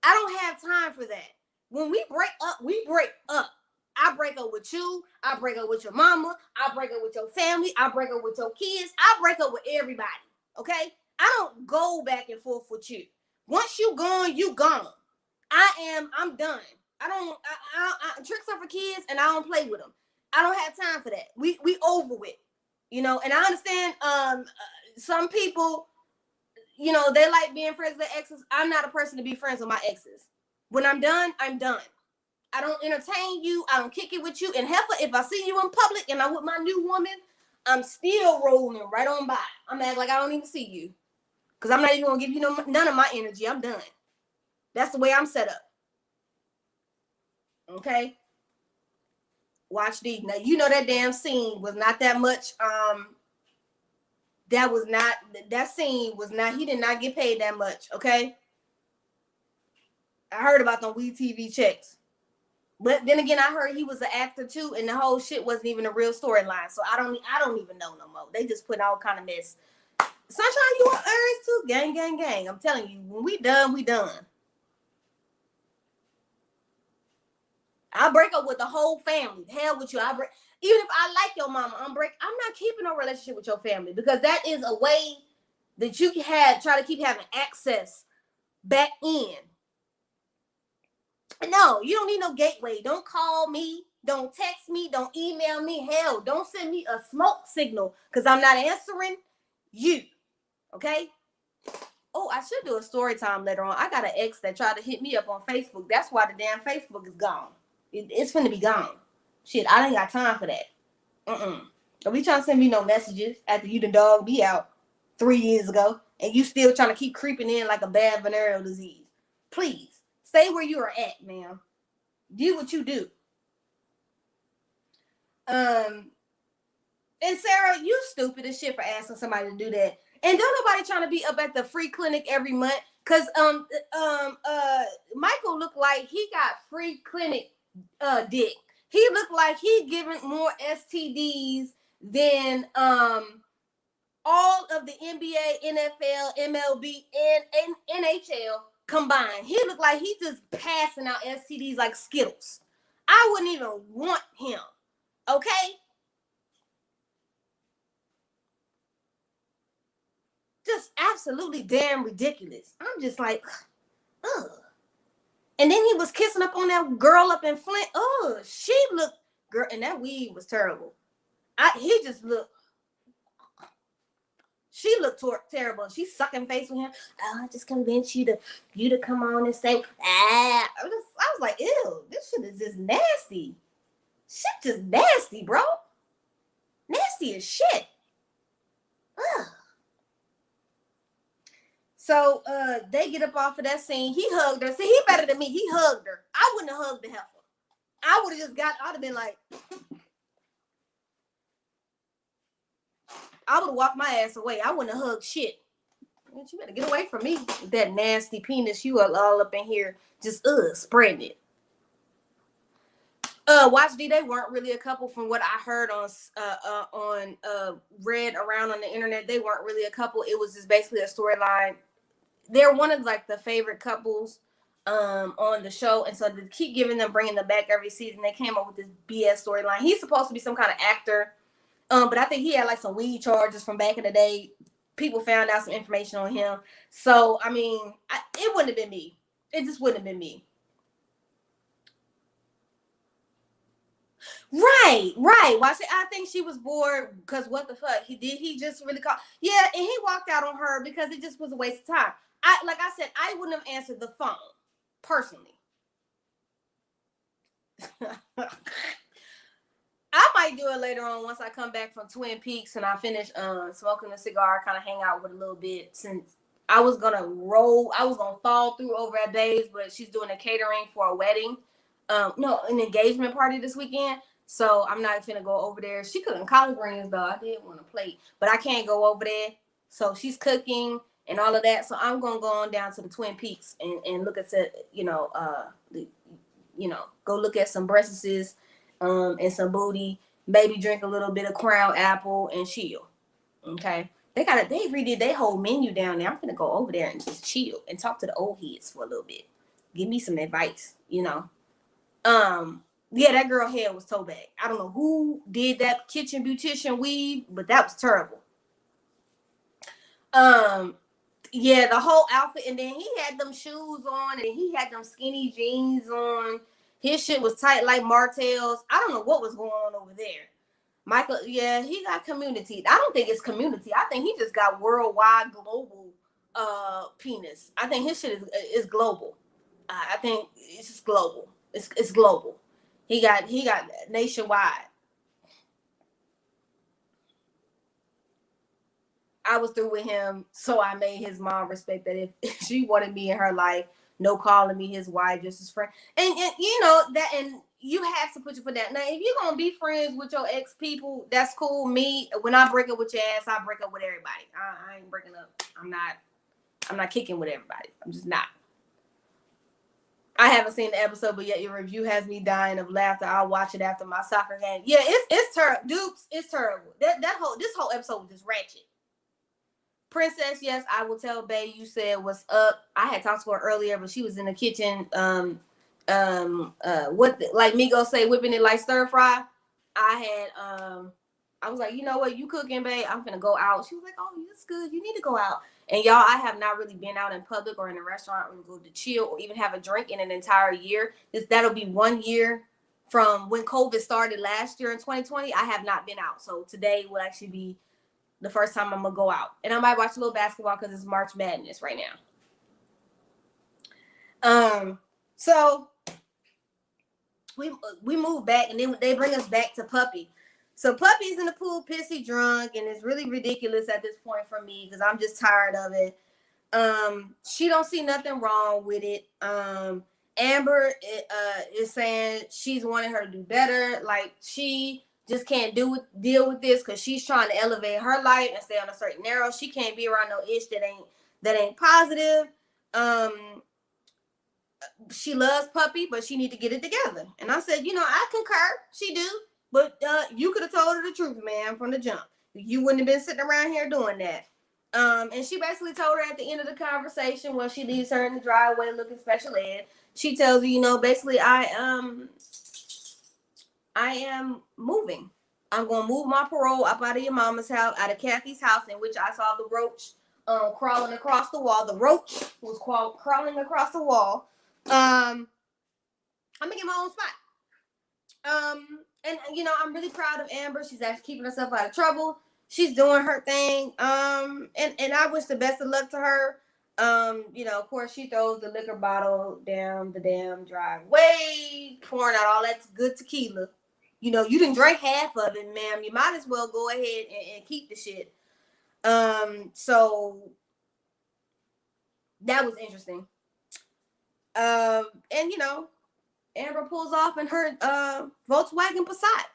I don't have time for that. When we break up, we break up. I break up with you. I break up with your mama. I break up with your family. I break up with your kids. I break up with everybody. Okay? I don't go back and forth with you. Once you gone, you gone. I'm done. I tricks are for kids and I don't play with them. I don't have time for that. We over with. And I understand some people, they like being friends with their exes. I'm not a person to be friends with my exes. When I'm done, I'm done. I don't entertain you. I don't kick it with you. And heifer, if I see you in public and I'm with my new woman, I'm still rolling right on by. I'm acting like I don't even see you. Because I'm not even going to give you none of my energy. I'm done. That's the way I'm set up. Okay? Watch these. Now, that damn scene was not that much. That scene was not, he did not get paid that much. Okay? I heard about them WeTV checks. But then again, I heard he was an actor too, and the whole shit wasn't even a real storyline. So I don't even know no more. They just put all kind of mess. Sunshine, you want Aries too? Gang, gang, gang. I'm telling you, when we done, we done. I break up with the whole family. Hell with you. Even if I like your mama, I'm not keeping no relationship with your family because that is a way that you can try to keep having access back in. No, you don't need no gateway. Don't call me. Don't text me. Don't email me. Hell, don't send me a smoke signal because I'm not answering you. Okay? Oh, I should do a story time later on. I got an ex that tried to hit me up on Facebook. That's why the damn Facebook is gone. It's finna be gone. Shit, I ain't got time for that. Don't be trying to send me no messages after you done dogged me out 3 years ago and you still trying to keep creeping in like a bad venereal disease. Please. Stay where you are at, ma'am. Do what you do. And Sarah, you stupid as shit for asking somebody to do that. And don't nobody trying to be up at the free clinic every month. Cause Michael looked like he got free clinic dick. He looked like he giving more STDs than all of the NBA, NFL, MLB, and NHL combined. He looked like he just passing out STDs like Skittles. I wouldn't even want him. Okay? Just absolutely damn ridiculous. I'm just like, ugh. And then he was kissing up on that girl up in Flint. Oh, she looked, girl, and that weed was terrible. He just looked, she looked terrible. She's sucking face with him. Oh, I just convinced you to come on and say, I was like, ew, this shit is just nasty. Shit just nasty, bro. Nasty as shit. Ugh. So they get up off of that scene. He hugged her. See, he better than me. He hugged her. I wouldn't have hugged the heifer. I would have I'd have been like, I would have walked my ass away. I wouldn't have hugged shit. You better get away from me with that nasty penis. You are all up in here just spreading it. Watch D, they weren't really a couple from what I heard on read around on the internet. They weren't really a couple. It was just basically a storyline. They're one of like the favorite couples on the show, and so to keep bringing them back every season, they came up with this BS storyline. He's supposed to be some kind of actor, but I think he had like some weed charges from back in the day. People found out some information on him, so I mean, it wouldn't have been me. It just wouldn't have been me. Right. Well, I think she was bored because what the fuck? He just really called. Yeah, and he walked out on her because it just was a waste of time. Like I said, I wouldn't have answered the phone, personally. I might do it later on once I come back from Twin Peaks and I finish smoking a cigar, kind of hang out with a little bit, since I was gonna fall through over at Days, but she's doing a catering for a wedding. An engagement party this weekend. So I'm not gonna go over there. She cooking collard greens though. I did want a plate, but I can't go over there. So she's cooking and all of that. So I'm gonna go on down to the Twin Peaks and look at go look at some breasts and some booty. Maybe drink a little bit of Crown Apple and chill. Okay. They redid their whole menu down there. I'm gonna go over there and just chill and talk to the old heads for a little bit. Give me some advice, Yeah, that girl hair was toe bag. I don't know who did that kitchen beautician weave, but that was terrible. Yeah, the whole outfit, and then he had them shoes on, and he had them skinny jeans on. His shit was tight like Martell's. I don't know what was going on over there. Michael, yeah, he got community. I don't think it's community. I think he just got worldwide, global penis. I think his shit is global. I think it's just global. It's global. He got nationwide. I was through with him, so I made his mom respect that if she wanted me in her life, no calling me his wife, just his friend. And that, and you have to put your foot down. Now, if you're gonna be friends with your ex people, that's cool. Me, when I break up with your ass, I break up with everybody. I ain't breaking up. I'm not kicking with everybody. I'm just not. I haven't seen the episode, but yet your review has me dying of laughter. I'll watch it after my soccer game. Yeah, it's terrible. Dupes, it's terrible. This whole episode was just ratchet. Princess, yes, I will tell Bae you said what's up. I had talked to her earlier, but she was in the kitchen. Like Migo say, whipping it like stir fry. I was like, you know what, you cooking, babe? I'm gonna go out. She was like, oh, that's good. You need to go out. And y'all, I have not really been out in public or in a restaurant or go to chill or even have a drink in an entire year. That'll be 1 year from when COVID started last year in 2020. I have not been out. So today will actually be the first time I'm gonna go out. And I might watch a little basketball because it's March Madness right now. So we move back, and then they bring us back to Puppy. So Puppy's in the pool, pissy drunk, and it's really ridiculous at this point for me because I'm just tired of it. She don't see nothing wrong with it. Amber is saying she's wanting her to do better. Like, she just can't deal with this because she's trying to elevate her life and stay on a certain narrow. She can't be around no ish that ain't positive. She loves puppy, but she need to get it together. And I said, I concur. She do, but you could have told her the truth, man, from the jump. You wouldn't have been sitting around here doing that. And she basically told her at the end of the conversation, when she leaves her in the driveway looking special ed, she tells her, basically, I am moving. I'm gonna move my parole up out of your mama's house, out of Kathy's house, in which I saw the roach crawling across the wall. The roach was crawling across the wall. I'm gonna get my own spot. And I'm really proud of Amber. She's actually keeping herself out of trouble. She's doing her thing. And I wish the best of luck to her. Of course, she throws the liquor bottle down the damn driveway, pouring out all that good tequila. You didn't drink half of it, ma'am. You might as well go ahead and keep the shit. So that was interesting. And Amber pulls off in her Volkswagen Passat.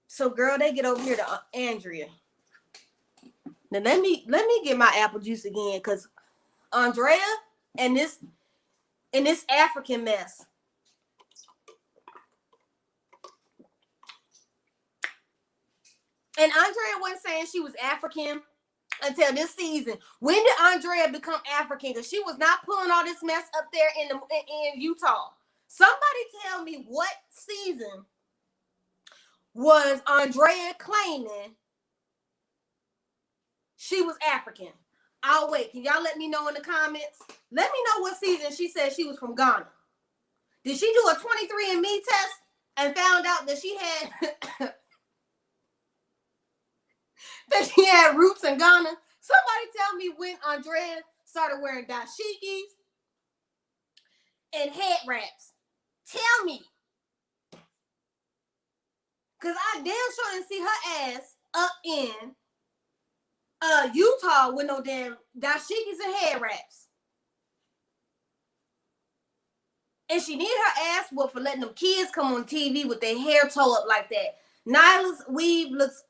So girl, they get over here to Andrea. Now let me get my apple juice again, because Andrea and this African mess. And Andrea wasn't saying she was African until this season. When did Andrea become African? Because she was not pulling all this mess up there in Utah. Somebody tell me what season was Andrea claiming she was African. I'll wait. Can y'all let me know in the comments? Let me know what season she said she was from Ghana. Did she do a 23andMe test and found out that she had that she had roots in Ghana? Somebody tell me when Andrea started wearing dashikis and head wraps. Tell me. Because I damn sure didn't see her ass up in Utah with no damn dashikis and head wraps. And she needed her ass whooped for letting them kids come on TV with their hair toe up like that. Nyla's weave looks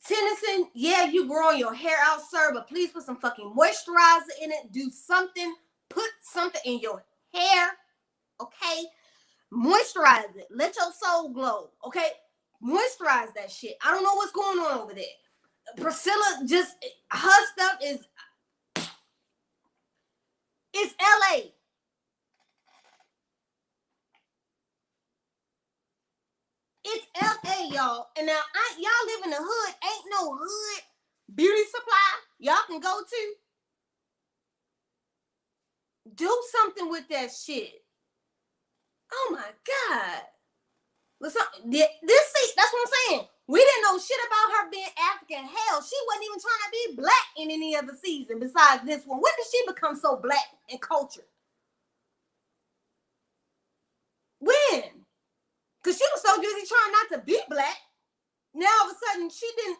Tennyson, yeah, you growing your hair out, sir, but please put some fucking moisturizer in it. Do something. Put something in your hair, okay? Moisturize it. Let your soul glow, okay? Moisturize that shit. I don't know what's going on over there. Priscilla, just her stuff is, it's LA. It's LA, y'all. And now y'all live in the hood. Ain't no hood beauty supply y'all can go to. Do something with that shit. Oh my God. Listen, that's what I'm saying. We didn't know shit about her being African. Hell, she wasn't even trying to be black in any other season besides this one. When did she become so black and cultured? When? Because she was so busy trying not to be black. Now all of a sudden she didn't,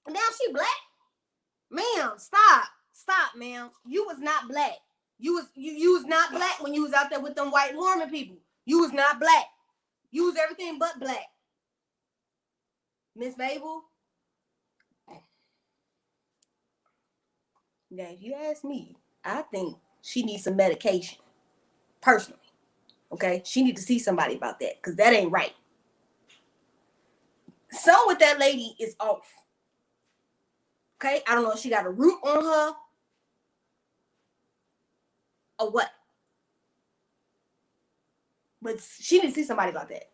now she black? Ma'am, stop. Stop, ma'am. You was not black. You was not black when you was out there with them white Mormon people. You was not black. You was everything but black. Miss Mabel. Now, if you ask me, I think she needs some medication. Personally. Okay? She need to see somebody about that, because that ain't right. Something with that lady is off. Okay? I don't know if she got a root on her or what. But she needs to see somebody about that.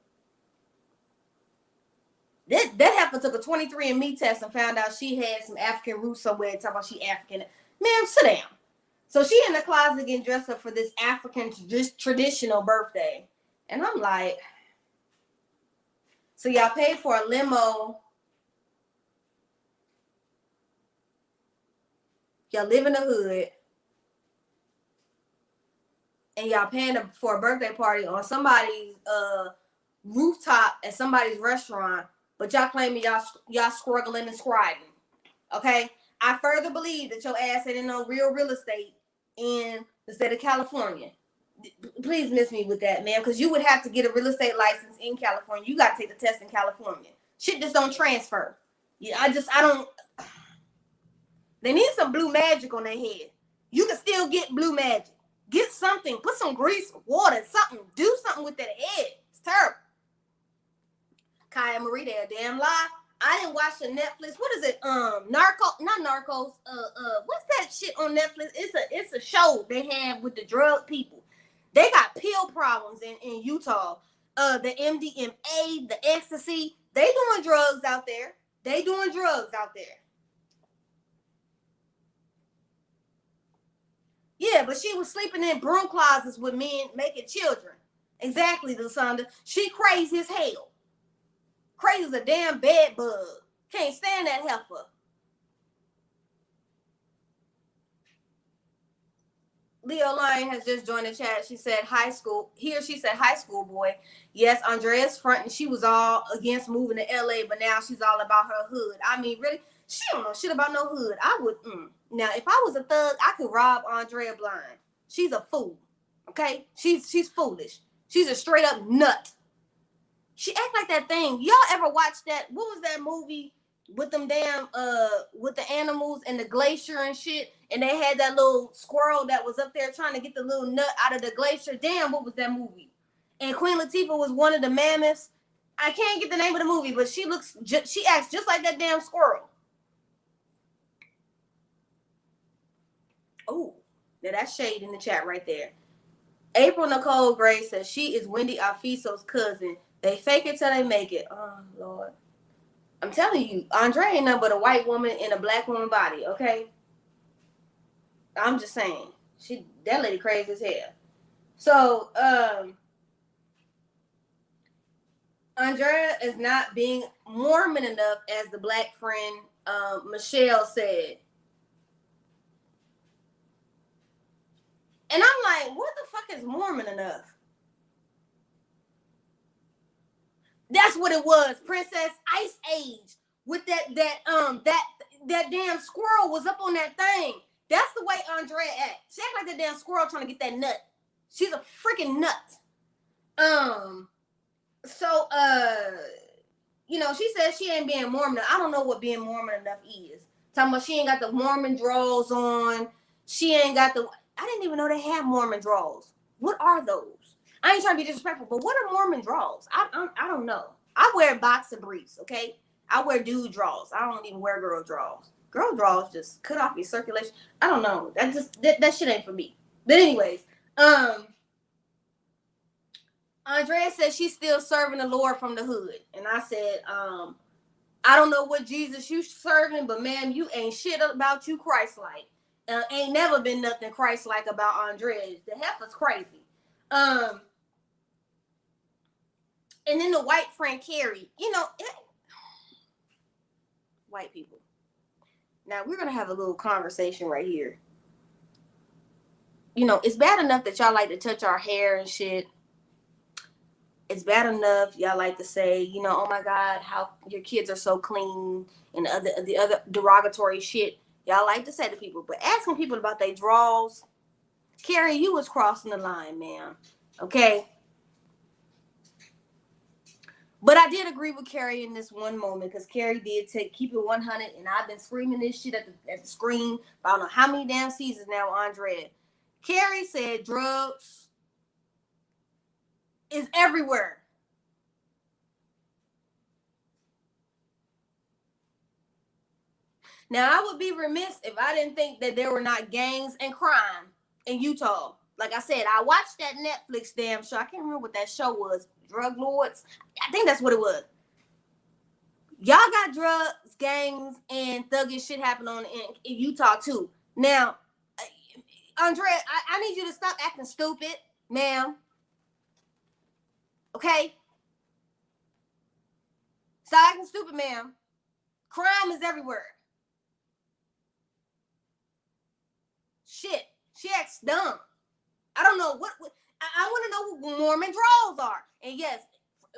That heifer took a 23andMe test and found out she had some African roots somewhere, talking about she African. Ma'am, sit down. So she in the closet getting dressed up for this African traditional birthday. And I'm like, so y'all paid for a limo. Y'all live in the hood. And y'all paying for a birthday party on somebody's rooftop at somebody's restaurant, but y'all claiming y'all struggling and scribing. Okay? I further believe that your ass ain't in no real estate in the state of California. Please miss me with that, man, because you would have to get a real estate license in California. You got to take the test in California. Shit just don't transfer. Yeah, I don't. They need some blue magic on their head. You can still get blue magic. Get something. Put some grease, water, something. Do something with that head. It's terrible. Kaya Marie, they're a damn lie. I didn't watch the Netflix. What is it? Not Narcos. What's that shit on Netflix? It's a show they have with the drug people. They got pill problems in Utah. The MDMA, the ecstasy. They doing drugs out there. Yeah, but she was sleeping in broom closets with men making children. Exactly, Lasonda. She crazy as hell. Crazy as a damn bed bug. Can't stand that heifer. Leo Lyon has just joined the chat. She said high school. She said high school boy. Yes, Andrea's front, and she was all against moving to LA, but now she's all about her hood. I mean, really, she don't know shit about no hood. I would. Now, if I was a thug, I could rob Andrea blind. She's a fool. Okay? She's foolish. She's a straight up nut. She act like that thing. Y'all ever watch that? What was that movie with them damn with the animals and the glacier and shit? And they had that little squirrel that was up there trying to get the little nut out of the glacier. Damn, what was that movie? And Queen Latifah was one of the mammoths. I can't get the name of the movie, but she acts just like that damn squirrel. Oh, now that's shade in the chat right there. April Nicole Gray says she is Wendy Alfiso's cousin. They fake it till they make it. Oh, Lord. I'm telling you, Andrea ain't nothing but a white woman in a black woman body, okay? I'm just saying. That lady crazy as hell. So, Andrea is not being Mormon enough, as the black friend Michelle said. And I'm like, what the fuck is Mormon enough? That's what it was. Princess Ice Age with that damn squirrel was up on that thing. That's the way Andrea acts. She act like that damn squirrel trying to get that nut. She's a freaking nut. So she says she ain't being Mormon. I don't know what being Mormon enough is. Talking about she ain't got the Mormon drawers on. She ain't got the. I didn't even know they had Mormon drawers. What are those? I ain't trying to be disrespectful, but what are Mormon drawers? I don't know. I wear boxer briefs, okay? I wear dude drawers. I don't even wear girl drawers. Girl drawers just cut off your circulation. I don't know. That shit ain't for me. But anyways, Andrea says she's still serving the Lord from the hood. And I said, I don't know what Jesus you serving, but ma'am, you ain't shit about you Christ-like. Ain't never been nothing Christ-like about Andrea. The heifer's crazy. And then the white friend Carrie, white people. Now we're gonna have a little conversation right here. It's bad enough that y'all like to touch our hair and shit. It's bad enough y'all like to say, oh my God, how your kids are so clean, and the other derogatory shit y'all like to say to people. But asking people about their draws, Carrie, you was crossing the line, man. Okay. But I did agree with Carrie in this one moment, because Carrie did keep it 100, and I've been screaming this shit at the screen for I don't know how many damn seasons now, Andrea. Carrie said drugs is everywhere. Now, I would be remiss if I didn't think that there were not gangs and crime in Utah. Like I said, I watched that Netflix damn show. I can't remember what that show was. Drug Lords. I think that's what it was. Y'all got drugs, gangs, and thuggish shit happening in Utah too. Now, Andrea, I need you to stop acting stupid, ma'am. Okay? Stop acting stupid, ma'am. Crime is everywhere. Shit. She acts dumb. I don't know what I want to know what Mormon draws are. And yes,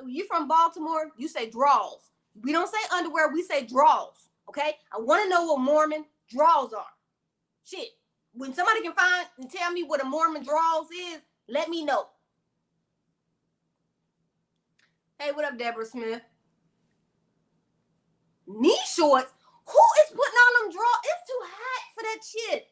you from Baltimore, you say draws. We don't say underwear, we say draws. Okay? I want to know what Mormon draws are. Shit. when somebody can find and tell me what a Mormon draws is, let me know. Hey, what up, Deborah Smith? Knee shorts? Who is putting on them drawers? It's too hot for that shit.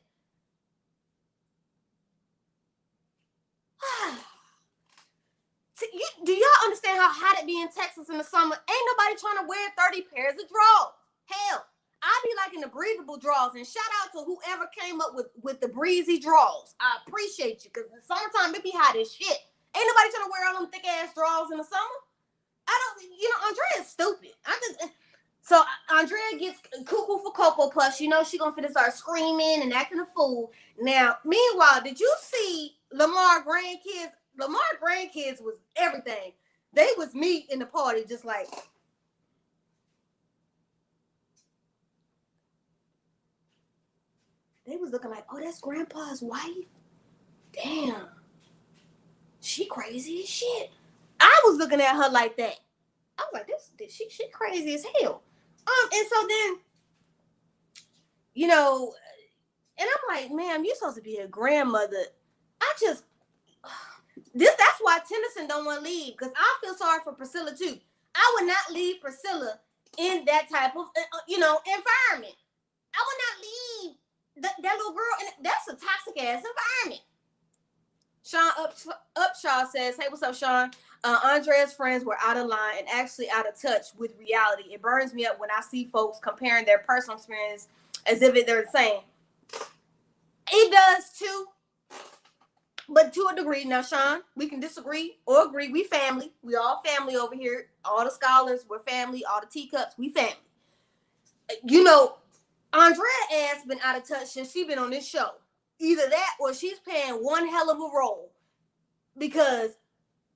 Do y'all understand how hot it be in Texas in the summer? Ain't nobody trying to wear 30 pairs of drawers. Hell, I be liking the breathable drawers, and shout out to whoever came up with the breezy drawers. I appreciate you, because in the summertime it be hot as shit. Ain't nobody trying to wear all them thick ass drawers in the summer. Andrea's stupid. So Andrea gets cuckoo for Cocoa Puffs. You know she gonna finna start screaming and acting a fool. Now, meanwhile, did you see Lamar grandkids? Lamar grandkids was everything. They was me in the party, just like. They was looking like, oh, that's grandpa's wife? Damn. She crazy as shit. I was looking at her like that. I was like, she crazy as hell. And so then, you know, and I'm like, ma'am, you're supposed to be a grandmother. That's why Tennyson don't want to leave, because I feel sorry for Priscilla too. I would not leave Priscilla in that type of, environment. I would not leave that little girl, and that's a toxic ass environment. Sean Upshaw says, hey, what's up, Sean? Andrea's friends were out of line and actually out of touch with reality. It burns me up when I see folks comparing their personal experience as if they're the same. It does too, but to a degree. Now, Sean, we can disagree or agree. We family. We all family over here. All the scholars, we're family. All the teacups, we family. You know, Andrea ass been out of touch since she been on this show. Either that or she's playing one hell of a role, because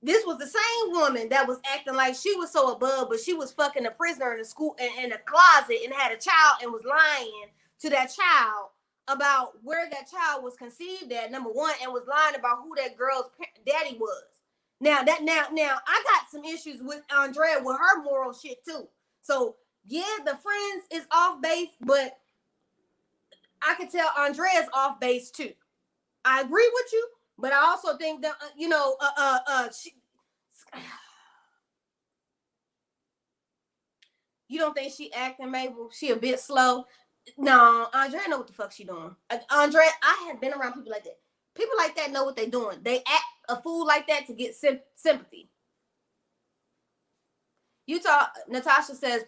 this was the same woman that was acting like she was so above, but she was fucking a prisoner in a school in a closet and had a child and was lying to that child about where that child was conceived at, number one, and was lying about who that girl's daddy was. Now I got some issues with Andrea with her moral shit too. So yeah, the friends is off base, but I could tell Andrea's off base too. I agree with you, but I also think that you don't think she acting, Mabel? She a bit slow. No, Andrea know what the fuck she doing. Andrea, I have been around people like that. People like that know what they doing. They act a fool like that to get sympathy. Utah, Natasha says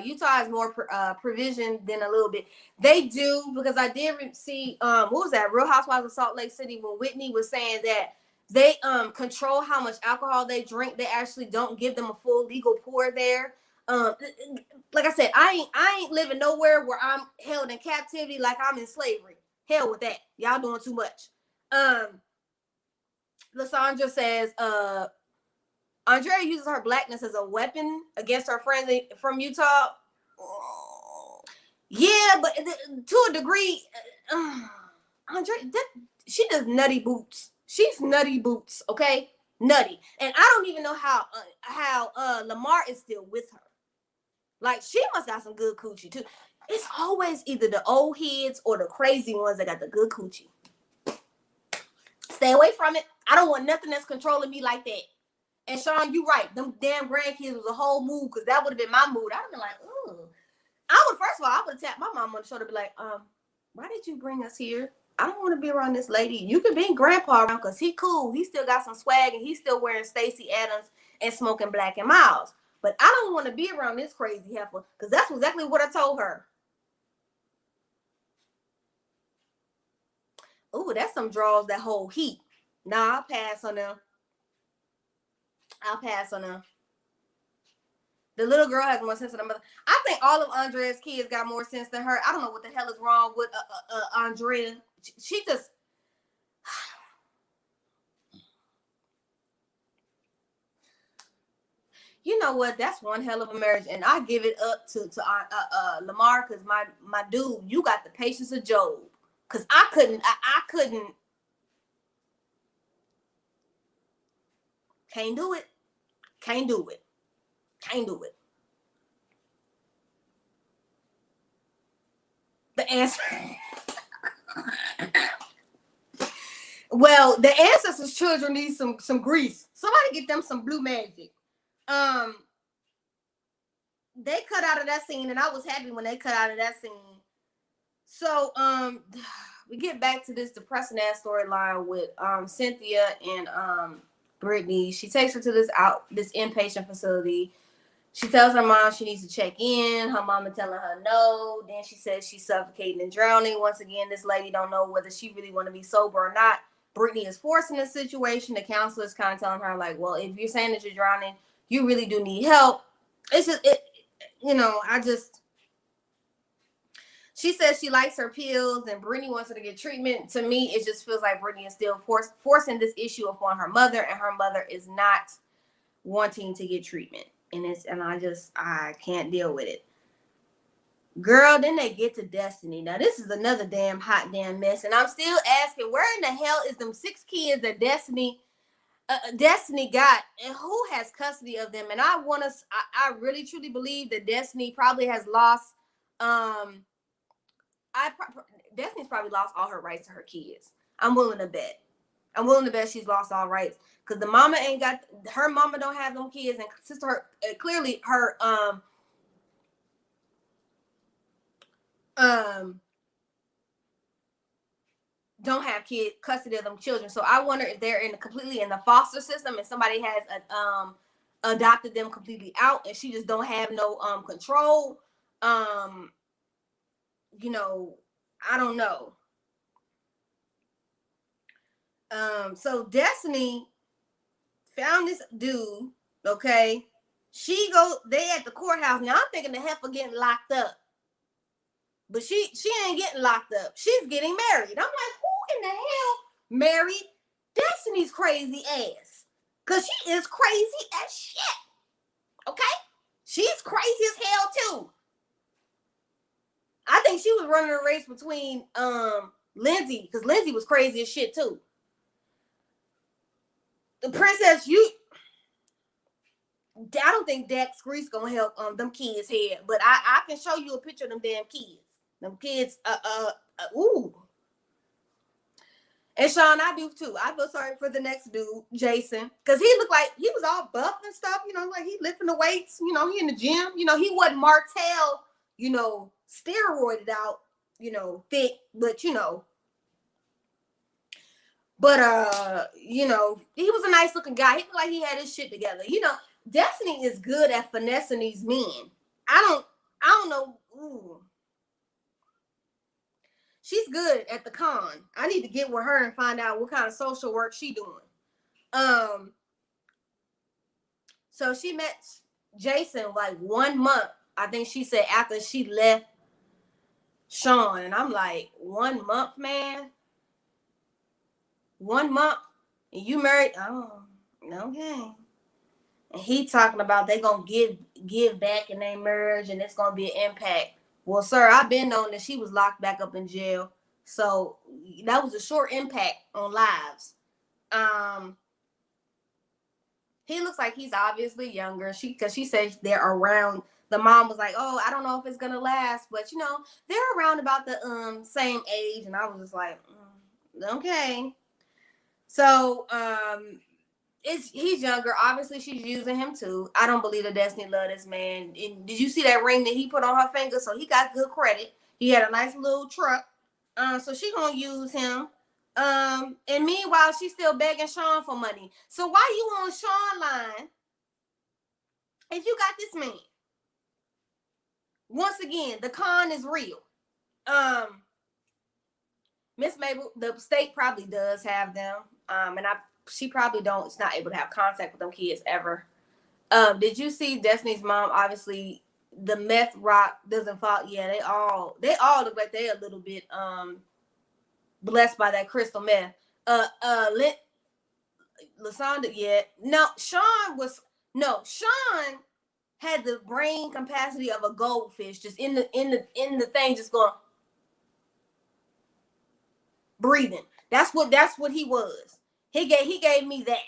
Utah has more provision than a little bit. They do, because I did see what was that, Real Housewives of Salt Lake City, when Whitney was saying that they control how much alcohol they drink. They actually don't give them a full legal pour there. Like I said, I ain't living nowhere where I'm held in captivity like I'm in slavery. Hell with that. Y'all doing too much. Lysandra says Andrea uses her blackness as a weapon against her friends from Utah. Yeah, but to a degree, Andrea, she does nutty boots. She's nutty boots, okay? Nutty. And I don't even know how Lamar is still with her. Like, she must got some good coochie too. It's always either the old heads or the crazy ones that got the good coochie. Stay away from it. I don't want nothing that's controlling me like that. And Sean, you right. Them damn grandkids was a whole mood, because that would have been my mood. I'd have been like, ooh. First of all, I would have tapped my mom on the shoulder and be like, why did you bring us here? I don't want to be around this lady. You can bring grandpa around because he cool. He still got some swag, and he's still wearing Stacey Adams and smoking Black and Miles. But I don't want to be around this crazy heifer, because that's exactly what I told her. Ooh, that's some draws that hold heat. Nah, I'll pass on them. The little girl has more sense than the mother. I think all of Andrea's kids got more sense than her. I don't know what the hell is wrong with Andrea. She just... You know what? That's one hell of a marriage, and I give it up to Lamar, because my dude, you got the patience of Job. Because I couldn't. Can't do it. The answer. Well, the ancestors' children need some grease. Somebody get them some blue magic. They cut out of that scene, and I was happy when they cut out of that scene. So, we get back to this depressing ass storyline with Cynthia and Brittany. She takes her to this inpatient facility. She tells her mom she needs to check in. Her mama telling her no. Then she says she's suffocating and drowning. Once again, this lady don't know whether she really want to be sober or not. Brittany is forcing the situation. The counselor is kind of telling her, like, well, if you're saying that you're drowning, you really do need help. It's just, she says she likes her pills and Brittany wants her to get treatment. To me, it just feels like Brittany is still forcing this issue upon her mother, and her mother is not wanting to get treatment. And I can't deal with it. Girl, then they get to Destiny. Now, this is another hot mess. And I'm still asking, where in the hell is them 6 kids that Destiny got, and who has custody of them? And I really truly believe that Destiny probably has lost, Destiny's probably lost all her rights to her kids. I'm willing to bet she's lost all rights. Because the mama her mama don't have them kids, and sister, clearly her, don't have custody of them children. So I wonder if they're completely in the foster system and somebody has adopted them completely out, and she just don't have no control. I don't know. So Destiny found this dude, okay? They at the courthouse. Now I'm thinking the heifer getting locked up. But she ain't getting locked up. She's getting married. I'm like, who in the hell married Destiny's crazy ass? Because she is crazy as shit. Okay? She's crazy as hell too. I think she was running a race between Lindsay, because Lindsay was crazy as shit too. The princess, I don't think Dax Grease gonna help them kids head, but I can show you a picture of them damn kids. Them kids, ooh. And Sean, I do too. I feel sorry for the next dude, Jason, because he looked like he was all buff and stuff, like he lifting the weights, he in the gym, he wasn't Martell, steroided out, thick, but he was a nice looking guy. He looked like he had his shit together. Destiny is good at finessing these men. I don't know. Ooh. She's good at the con. I need to get with her and find out what kind of social work she doing. So she met Jason like 1 month, I think she said, after she left Sean. And I'm like, 1 month, man? 1 month? And you married? Oh, okay. And he talking about they gonna give back and they merge and it's gonna be an impact. Well, sir, I've been known that she was locked back up in jail. So that was a short impact on lives. He looks like he's obviously younger. Because she said they're around. The mom was like, oh, I don't know if it's gonna last, but they're around about the same age. And I was just like, okay. So he's younger. Obviously, she's using him too. I don't believe that Destiny loved this man. And did you see that ring that he put on her finger? So he got good credit. He had a nice little truck. So she gonna use him. And meanwhile, she's still begging Sean for money. So why you on Sean line if you got this man? Once again, the con is real. Miss Mabel, the state probably does have them. And she probably is not able to have contact with them kids ever. Did you see Destiny's mom? Obviously, the meth rock doesn't fall. Yeah, they all look like they're a little bit blessed by that crystal meth. Lasonda, yeah. Sean had the brain capacity of a goldfish, just in the thing, just going breathing. That's what he was. He gave me that.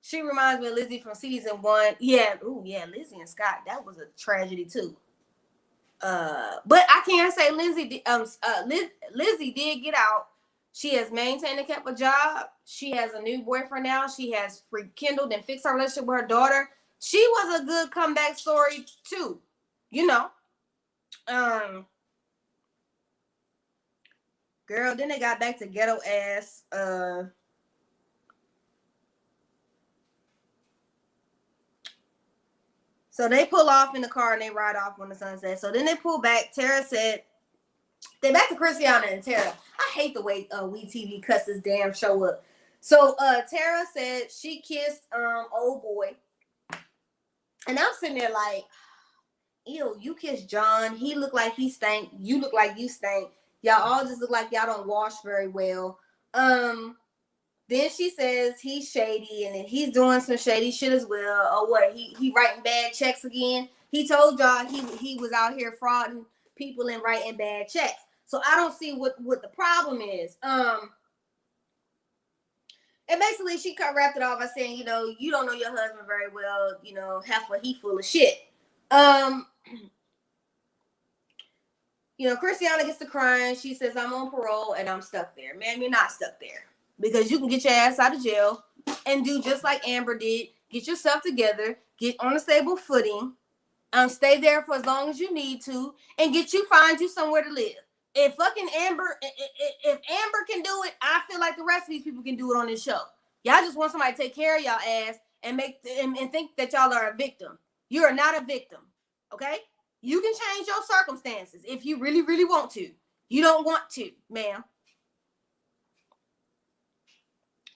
She reminds me of Lizzie from season 1. Yeah, Lizzie and Scott. That was a tragedy too. But I can say Lizzie did get out. She has maintained and kept a job. She has a new boyfriend now. She has rekindled and fixed her relationship with her daughter. She was a good comeback story too, you know. Girl, then they got back to ghetto ass. So they pull off in the car and they ride off when the sun sets. So then they pull back. Tara said, they back to Christiana and Tara. I hate the way WeTV cuts this damn show up. So Tara said she kissed old boy. And I'm sitting there like, ew, you kissed John. He looked like he stank. You look like you stank. Y'all all just look like y'all don't wash very well. Then she says he's shady and he's doing some shady shit as well. Or what? He writing bad checks again. He told y'all he was out here frauding people and writing bad checks. So I don't see what the problem is. And basically she wrapped it off by saying, you know, you don't know your husband very well. You know, heifer, he full of shit. You know, Christiana gets to crying. She says, I'm on parole and I'm stuck there. Man, you're not stuck there. Because you can get your ass out of jail and do just like Amber did. Get yourself together. Get on a stable footing. Stay there for as long as you need to. And find you somewhere to live. If fucking Amber, if Amber can do it, I feel like the rest of these people can do it on this show. Y'all just want somebody to take care of y'all ass and and think that y'all are a victim. You are not a victim. Okay? You can change your circumstances if you really, really want to. You don't want to, ma'am.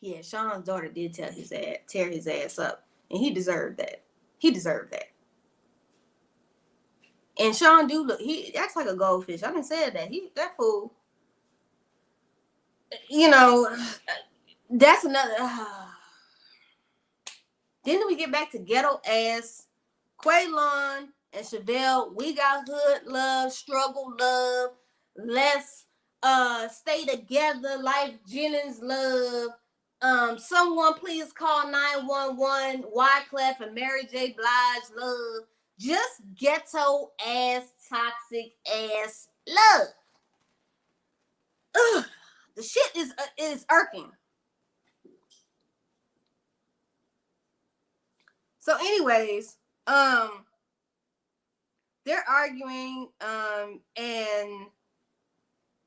Yeah, Sean's daughter did tear his ass up. And he deserved that. He deserved that. And Sean do look, he acts like a goldfish. I done said that. That fool. You know, that's another. Then we get back to ghetto ass Quaylon and Chevelle. We got hood love, struggle love. Let's stay together, Life Jennings love. Someone please call 911. Wyclef and Mary J. Blige love. Just ghetto ass, toxic ass love. Ugh, the shit is irking. So, anyways, they're arguing, and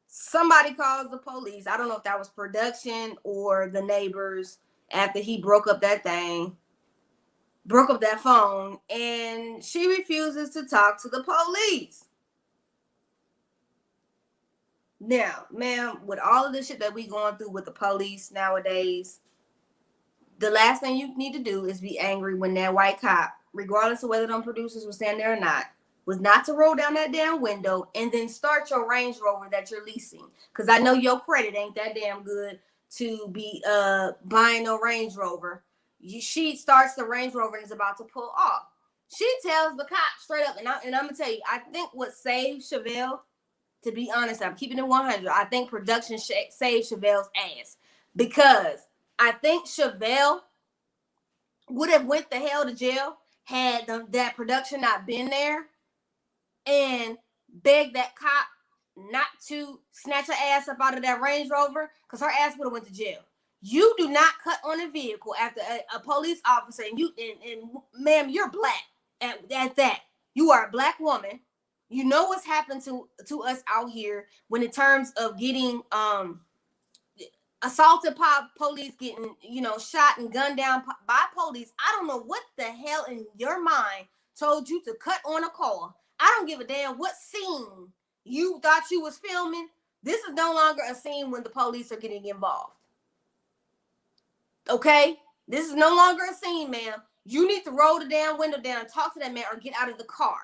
somebody calls the police. I don't know if that was production or the neighbors after he broke up that phone, and she refuses to talk to the police. Now, ma'am, with all of the shit that we going through with the police nowadays, the last thing you need to do is be angry when that white cop, regardless of whether them producers will stand there or not, was not to roll down that damn window and then start your Range Rover that you're leasing. Because I know your credit ain't that damn good to be buying a Range Rover. She starts the Range Rover and is about to pull off. She tells the cop straight up, and I'm going to tell you, I think what saved Chevelle, to be honest, I'm keeping it 100, I think production saved Chevelle's ass. Because I think Chevelle would have went the hell to jail had that production not been there and begged that cop not to snatch her ass up out of that Range Rover, because her ass would have went to jail. You do not cut on a vehicle after a police officer, and ma'am, you're black at that. You are a black woman. You know what's happened to us out here when in terms of getting assaulted by police, getting, shot and gunned down by police. I don't know what the hell in your mind told you to cut on a car. I don't give a damn what scene you thought you was filming. This is no longer a scene when the police are getting involved. Okay? This is no longer a scene, ma'am. You need to roll the damn window down and talk to that man or get out of the car.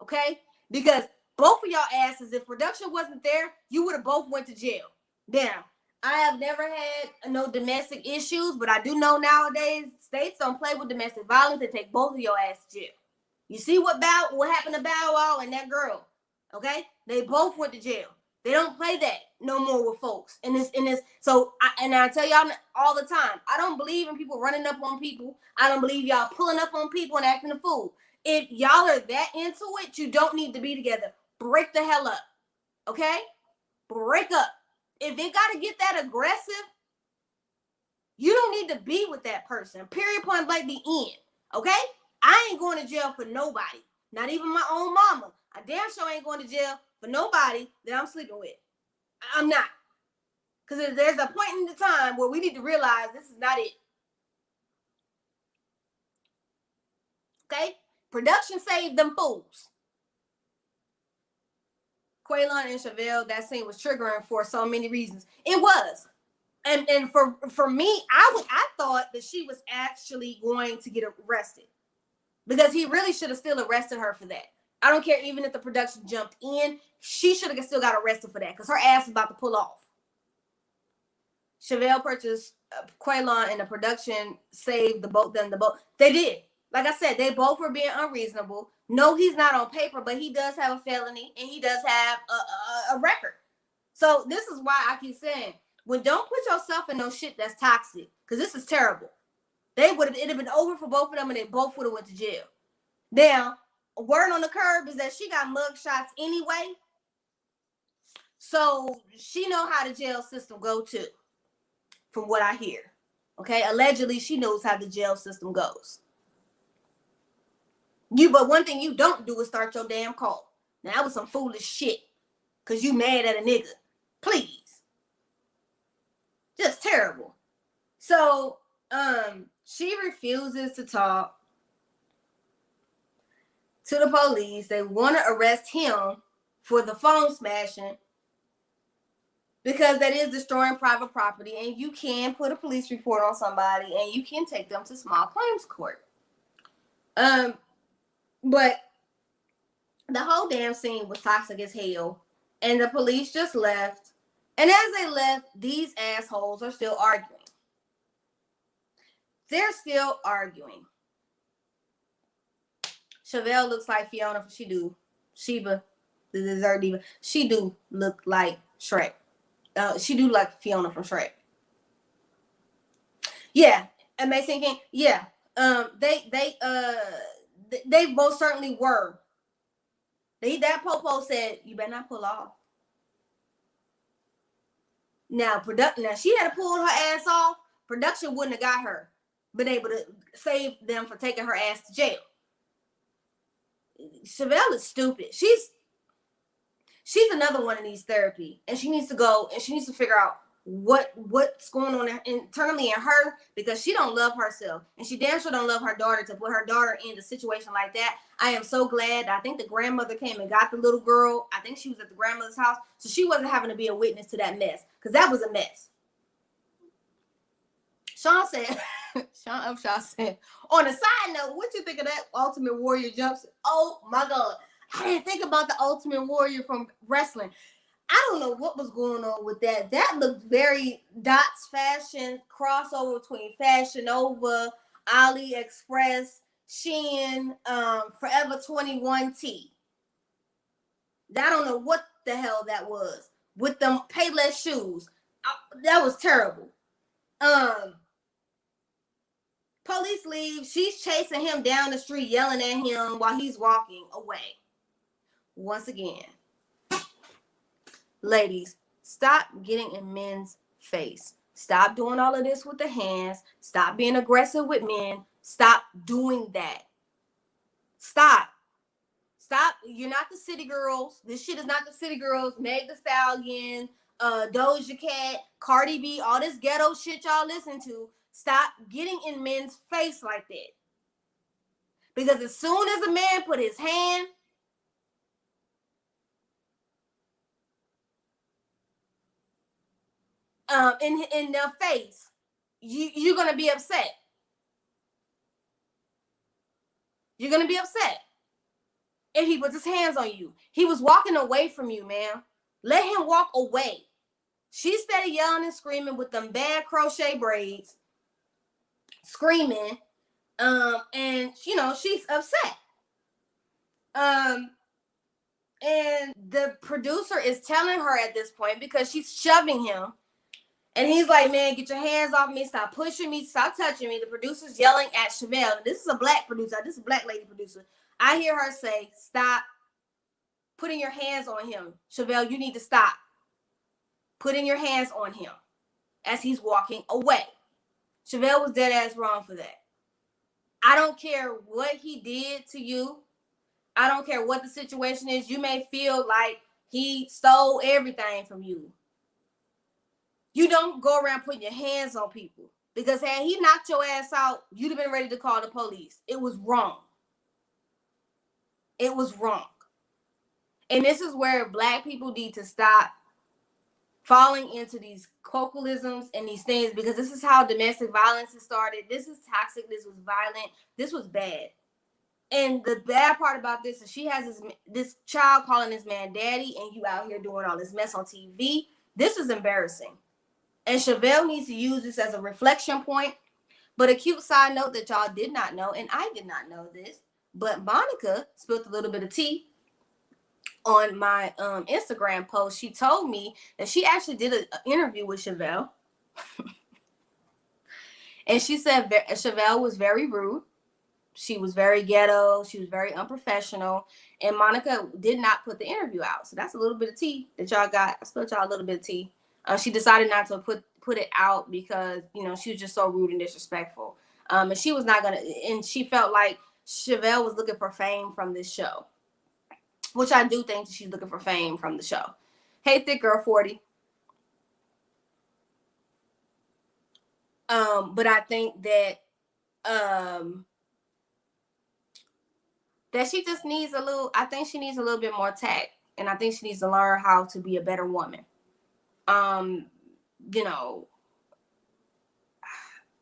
Okay? Because both of y'all asses, if production wasn't there, you would have both went to jail. Now, I have never had no domestic issues, but I do know nowadays states don't play with domestic violence. They take both of your ass to jail. You see what happened to Bow Wow and that girl? Okay? They both went to jail. They don't play that no more with folks. So I tell y'all all the time, I don't believe in people running up on people. I don't believe y'all pulling up on people and acting a fool. If y'all are that into it, you don't need to be together. Break the hell up. Okay? Break up. If it got to get that aggressive, you don't need to be with that person. Period, point blank, the end. Okay? I ain't going to jail for nobody. Not even my own mama. I damn sure ain't going to jail for nobody that I'm sleeping with. I'm not. Because there's a point in the time where we need to realize this is not it. Okay? Production saved them fools. Quaylon and Chevelle, that scene was triggering for so many reasons. It was. And for me, I thought that she was actually going to get arrested. Because he really should have still arrested her for that. I don't care even if the production jumped in. She should have still got arrested for that. Because her ass is about to pull off. Chevelle purchased Quaylon and the production saved the both. They did. Like I said, they both were being unreasonable. No, he's not on paper, but he does have a felony and he does have a record. So this is why I keep saying, don't put yourself in no shit that's toxic, because this is terrible. It'd have been over for both of them and they both would have went to jail. Now, word on the curb is that she got mug shots anyway. So she know how the jail system go too, from what I hear. Okay, allegedly she knows how the jail system goes. But one thing you don't do is start your damn call. Now that was some foolish shit. Cause you mad at a nigga. Please. Just terrible. So she refuses to talk to the police. They want to arrest him for the phone smashing because that is destroying private property, and you can put a police report on somebody and you can take them to small claims court. But the whole damn scene was toxic as hell, and the police just left. And as they left, these assholes are still arguing. They're still arguing. Chevelle looks like Fiona. Sheba, the dessert diva. She do look like Shrek. She do like Fiona from Shrek. Yeah, Amazing King. Yeah, they most certainly were. That popo said, "You better not pull off." Now she had to pull her ass off. Production wouldn't have got her, been able to save them from taking her ass to jail. Chevelle is stupid. She's another one in these therapy, and she needs to go and she needs to figure out what's going on internally in her, because she don't love herself, and she damn sure don't love her daughter to put her daughter in a situation like that. I am so glad. I think the grandmother came and got the little girl. I think she was at the grandmother's house, so she wasn't having to be a witness to that mess, because that was a mess. Sean said, Sean said, on a side note, what you think of that Ultimate Warrior jumpsuit? Oh my God. I didn't think about the Ultimate Warrior from wrestling. I don't know what was going on with that. That looked very Dots fashion, crossover between Fashion Nova, AliExpress, Shein, Forever 21 T. I don't know what the hell that was with them Payless shoes. That was terrible. Police leave. She's chasing him down the street, yelling at him while he's walking away. Once again, ladies, stop getting in men's face. Stop doing all of this with the hands. Stop being aggressive with men. Stop doing that. Stop. You're not the city girls. This shit is not the city girls. Meg Thee Stallion, Doja Cat, Cardi B, all this ghetto shit y'all listen to. Stop getting in men's face like that. Because as soon as a man put his hand in their face, you're gonna be upset. You're gonna be upset if he puts his hands on you. He was walking away from you, man. Let him walk away. She started yelling and screaming with them bad crochet braids, screaming, and she's upset. And the producer is telling her at this point, because she's shoving him, And he's like, man, get your hands off me. Stop pushing me. Stop touching me. The producer's yelling at Chevelle. This is a black producer. This is a black lady producer. I hear her say, stop putting your hands on him. Chevelle, you need to stop putting your hands on him as he's walking away. Chevelle was dead ass wrong for that. I don't care what he did to you. I don't care what the situation is. You may feel like he stole everything from you. You don't go around putting your hands on people, because had he knocked your ass out, you'd have been ready to call the police. It was wrong. It was wrong. And this is where black people need to stop falling into these colloquialisms and these things, because this is how domestic violence has started. This is toxic. This was violent. This was bad. And the bad part about this is she has this child calling this man daddy, and you out here doing all this mess on TV. This is embarrassing. And Chevelle needs to use this as a reflection point. But a cute side note that y'all did not know, and I did not know this, but Monica spilled a little bit of tea on my Instagram post. She told me that she actually did an interview with Chevelle. And she said Chevelle was very rude. She was very ghetto. She was very unprofessional. And Monica did not put the interview out. So that's a little bit of tea that y'all got. I spilled y'all a little bit of tea. She decided not to put it out because, you know, she was just so rude and disrespectful. And she was not going to, and she felt like Chevelle was looking for fame from this show, which I do think she's looking for fame from the show. Hey, Thick Girl 40. But I think that, that she just needs I think she needs a little bit more tact, and I think she needs to learn how to be a better woman. You know,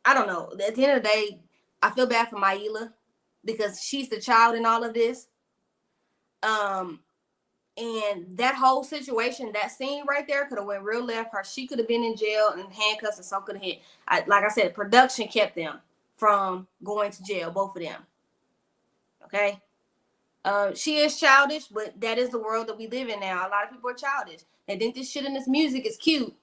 I don't know. At the end of the day, I feel bad for Maila because she's the child in all of this. And that whole situation, that scene right there could have went real left. She could have been in jail and handcuffs, and some could have hit. Like I said, production kept them from going to jail, both of them. Okay. She is childish, but that is the world that we live in now. A lot of people are childish. They think this shit in this music is cute.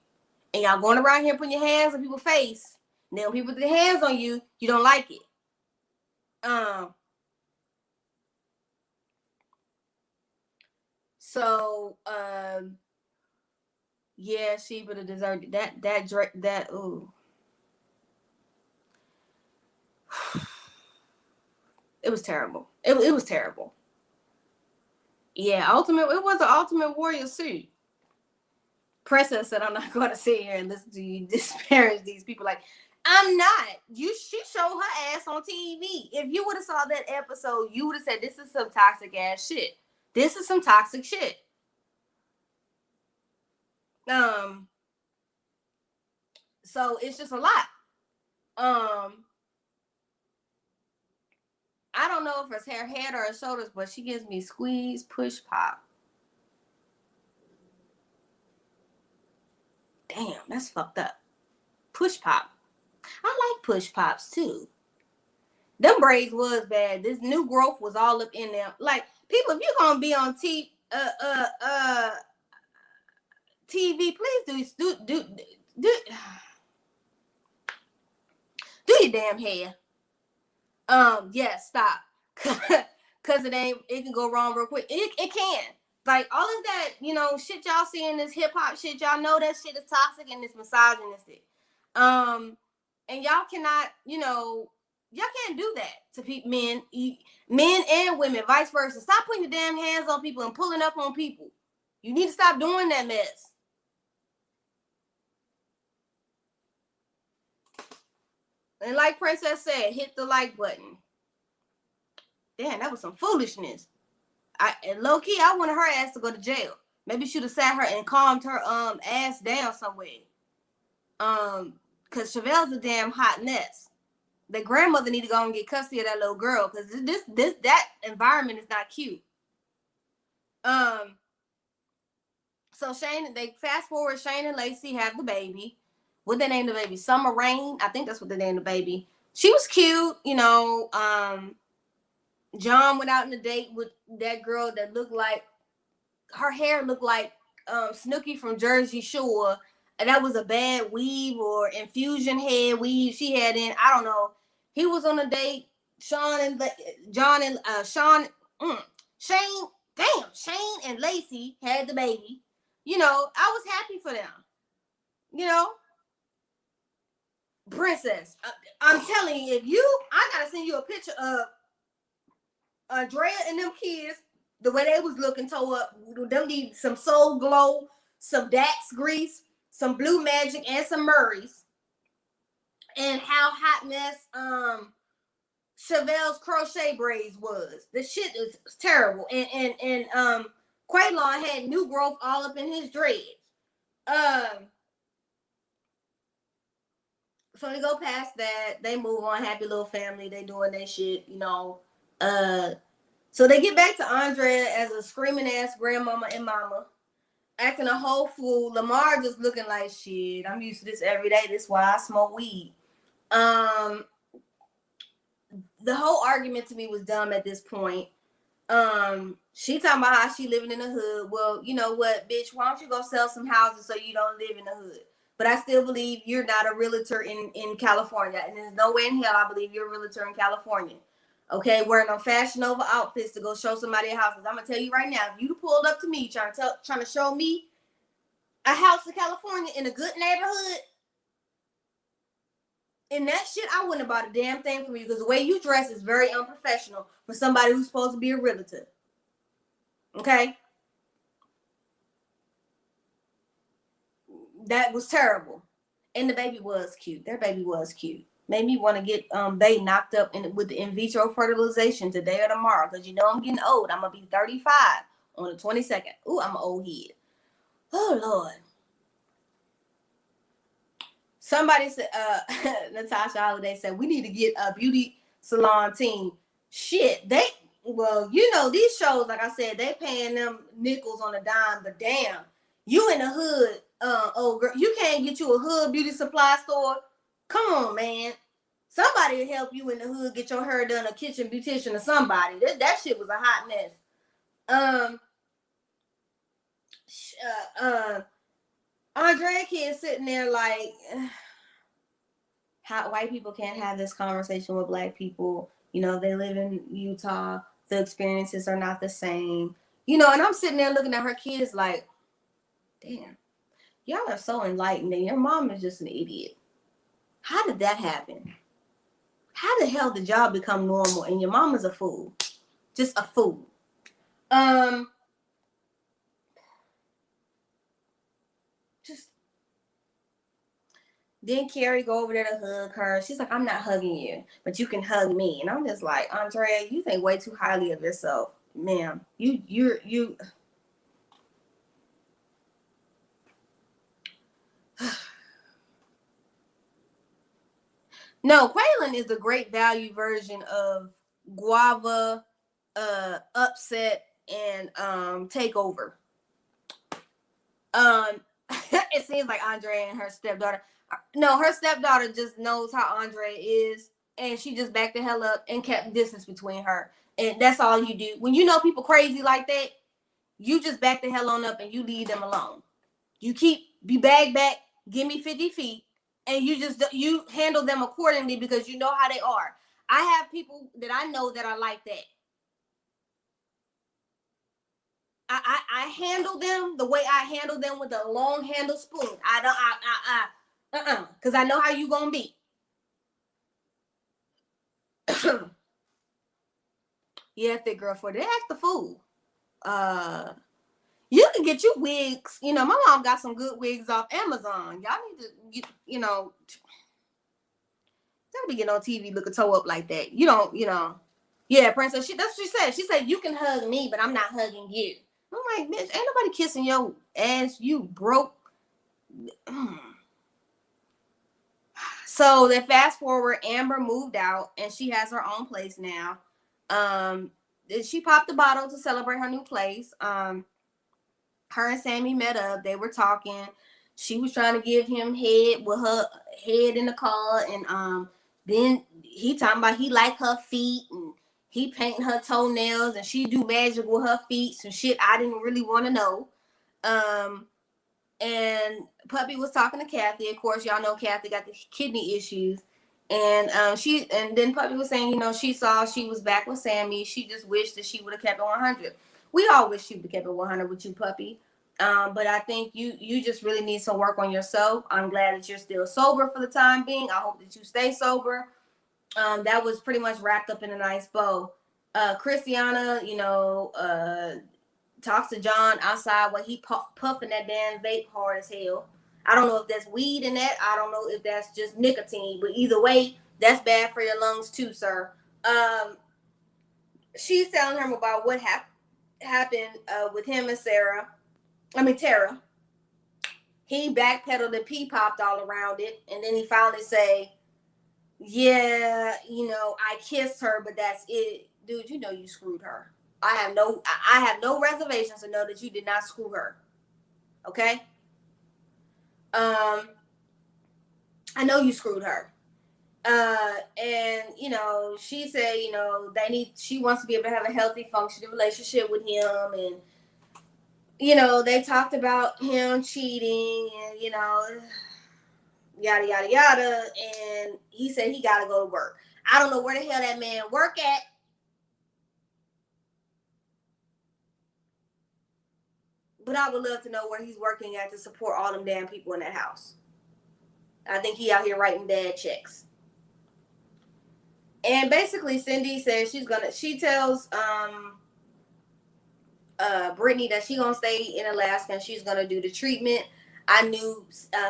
And y'all going around here putting your hands on people's face. And then when people put their hands on you, you don't like it. So, yeah, she would have deserved that, ooh. It was terrible. It was terrible. Yeah, it was an Ultimate Warrior suit. Princess said, I'm not going to sit here and listen to you disparage these people. Like, I'm not. She showed her ass on TV. If you would have saw that episode, you would have said, this is some toxic ass shit. This is some toxic shit. So it's just a lot. I don't know if it's her head or her shoulders, but she gives me squeeze, push, pop. Damn, that's fucked up. Push pop. I like push pops too. Them braids was bad. This new growth was all up in them. Like, people, if you're gonna be on TV, please do your damn hair. Yes, stop. Cause it can go wrong real quick. It can. Like, all of that, you know, shit y'all see in this hip hop shit, y'all know that shit is toxic and it's misogynistic. And y'all cannot, you know, y'all can't do that to men and women, vice versa. Stop putting your damn hands on people and pulling up on people. You need to stop doing that mess. And like Princess said, hit the like button. Damn, that was some foolishness. And low key, I wanted her ass to go to jail. Maybe should have sat her and calmed her ass down somewhere. Cause Chevelle's a damn hot mess. The grandmother need to go and get custody of that little girl, because that environment is not cute. So they fast forward, Shane and Lacey have the baby. What they named the baby? Summer Rain. I think that's what they named the baby. She was cute, you know. John went out on a date with that girl that looked like, her hair looked like Snooki from Jersey Shore, that was a bad weave or infusion head weave she had in. I don't know. He was on a date. Sean and John and Shane. Damn, Shane and Lacey had the baby. You know, I was happy for them. You know, princess. I'm telling you, I gotta send you a picture of Andrea and them kids. The way they was looking toe up. Them need some Soul Glow, some Dax grease, some Blue Magic, and some Murray's. And how hot mess Chevelle's crochet braids was. The shit is terrible. And Quaylon had new growth all up in his dreads. So we go past that. They move on. Happy little family. They doing their shit, you know. So they get back to Andrea as a screaming ass grandmama and mama, acting a whole fool. Lamar just looking like shit. I'm used to this every day. This is why I smoke weed. The whole argument to me was dumb at this point. She talking about how she living in the hood. Well, you know what, bitch? Why don't you go sell some houses so you don't live in the hood? But I still believe you're not a realtor in California. And there's no way in hell I believe you're a realtor in California. Okay, wearing no Fashion Nova outfits to go show somebody a house. I'm gonna tell you right now, if you pulled up to me trying to show me a house in California in a good neighborhood, in that shit, I wouldn't have bought a damn thing from you because the way you dress is very unprofessional for somebody who's supposed to be a realtor. Okay? That was terrible. And the baby was cute. Their baby was cute. Made me want to get they knocked up with the in vitro fertilization today or tomorrow because you know I'm getting old. I'm going to be 35 on the 22nd. Ooh, I'm an old head. Oh, Lord. Somebody said, Natasha Holiday said, we need to get a beauty salon team. Shit, well, you know, these shows, like I said, they paying them nickels on a dime, but damn, you in the hood, old girl, you can't get you a hood beauty supply store. Come on, man. Somebody will help you in the hood get your hair done, a kitchen beautician or somebody. That shit was a hot mess. Andrea kid sitting there like, how white people can't have this conversation with black people. You know, they live in Utah. The experiences are not the same. You know, and I'm sitting there looking at her kids like, damn, y'all are so enlightened and your mom is just an idiot. How did that happen? How the hell did y'all become normal and your mama's a fool? Just a fool. Then Carrie go over there to hug her. She's like, I'm not hugging you, but you can hug me. And I'm just like, Andrea, you think way too highly of yourself. Ma'am, you. No, Quaylon is the great value version of Guava, Upset, and Takeover. It seems like Andrea and her stepdaughter. No, her stepdaughter just knows how Andrea is, and she just backed the hell up and kept distance between her. And that's all you do. When you know people crazy like that, you just back the hell on up and you leave them alone. You bag back, give me 50 feet, and you handle them accordingly because you know how they are. I have people that I know that are like that. I handle them the way I handle them with a long handle spoon. Because I know how you gonna be. Yeah, thick girl for they act the fool. You can get your wigs. You know, my mom got some good wigs off Amazon. Y'all need to get, you know, don't be getting on TV looking toe up like that. You don't, you know. Yeah, princess. That's what she said. She said, you can hug me, but I'm not hugging you. I'm like, bitch, ain't nobody kissing your ass. You broke. So then fast forward, Amber moved out and she has her own place now. She popped the bottle to celebrate her new place. Her and Sammy met up. They were talking. She was trying to give him head with her head in the car. And then he talking about he like her feet and he painting her toenails and she do magic with her feet. Some shit I didn't really want to know. And Puppy was talking to Kathy. Of course, y'all know Kathy got the kidney issues. And then Puppy was saying, she saw she was back with Sammy. She just wished that she would have kept it 100. We all wish she would have kept it 100 with you, Puppy. But I think you just really need some work on yourself. I'm glad that you're still sober for the time being. I hope that you stay sober. That was pretty much wrapped up in a nice bow. Christiana, talks to John outside while he puffing that damn vape hard as hell. I don't know if that's weed in that. I don't know if that's just nicotine. But either way, that's bad for your lungs too, sir. She's telling him about what happened with him and Tara. He backpedaled and pee popped all around it. And then he finally say, yeah, I kissed her, but that's it. Dude, you screwed her. I have no reservations to know that you did not screw her. Okay? I know you screwed her. And she said, she wants to be able to have a healthy, functioning relationship with him. And, they talked about him cheating and, yada, yada, yada. And he said he got to go to work. I don't know where the hell that man work at. But I would love to know where he's working at to support all them damn people in that house. I think he out here writing bad checks. And basically, Cindy says she tells Brittany that she's gonna stay in Alaska and she's gonna do the treatment. I knew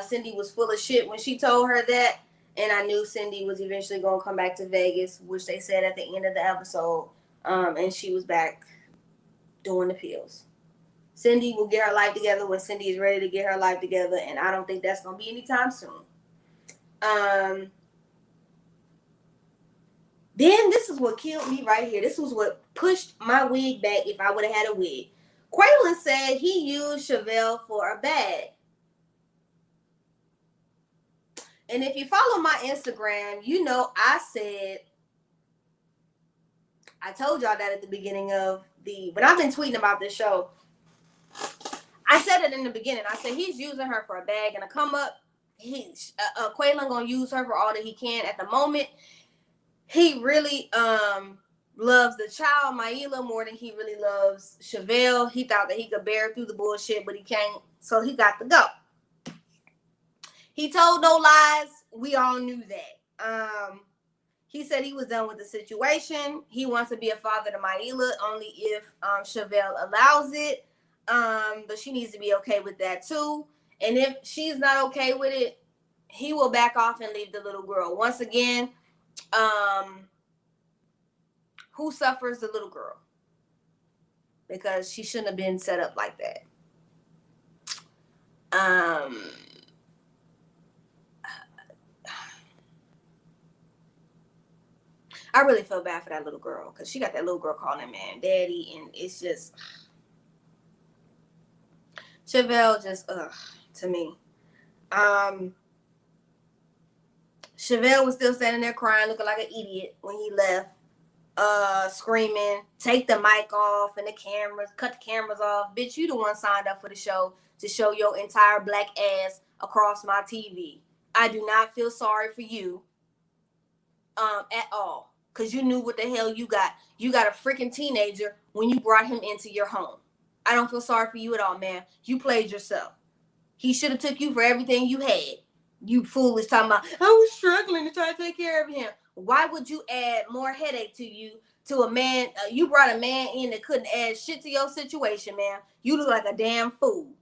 Cindy was full of shit when she told her that, and I knew Cindy was eventually gonna come back to Vegas, which they said at the end of the episode. And she was back doing the pills. Cindy will get her life together when Cindy is ready to get her life together, and I don't think that's gonna be anytime soon. Then this is what killed me right here. This was what pushed my wig back if I would have had a wig. Quaylon said he used Chevelle for a bag. And if you follow my Instagram, I told y'all that at the beginning of but I've been tweeting about this show. I said it in the beginning. I said he's using her for a bag and a come up. Quaylon gonna use her for all that he can. At the moment, he really loves the child, Maila, more than he really loves Chevelle. He thought that he could bear through the bullshit, but he can't, so he got to go. He told no lies. We all knew that. He said he was done with the situation. He wants to be a father to Maila only if Chevelle allows it. But she needs to be okay with that too. And if she's not okay with it, he will back off and leave the little girl. Once again, who suffers? The little girl. Because she shouldn't have been set up like that. I really feel bad for that little girl because she got that little girl calling that man daddy, and it's just Chevelle just to me. Chevelle was still standing there crying, looking like an idiot when he left, screaming, take the mic off and the cameras, cut the cameras off. Bitch, you the one signed up for the show to show your entire black ass across my TV. I do not feel sorry for you at all. Because you knew what the hell you got. You got a freaking teenager when you brought him into your home. I don't feel sorry for you at all, man. You played yourself. He should have took you for everything you had. You foolish talking about, I was struggling to try to take care of him. Why would you add more headache to a man? You brought a man in that couldn't add shit to your situation, man. You look like a damn fool.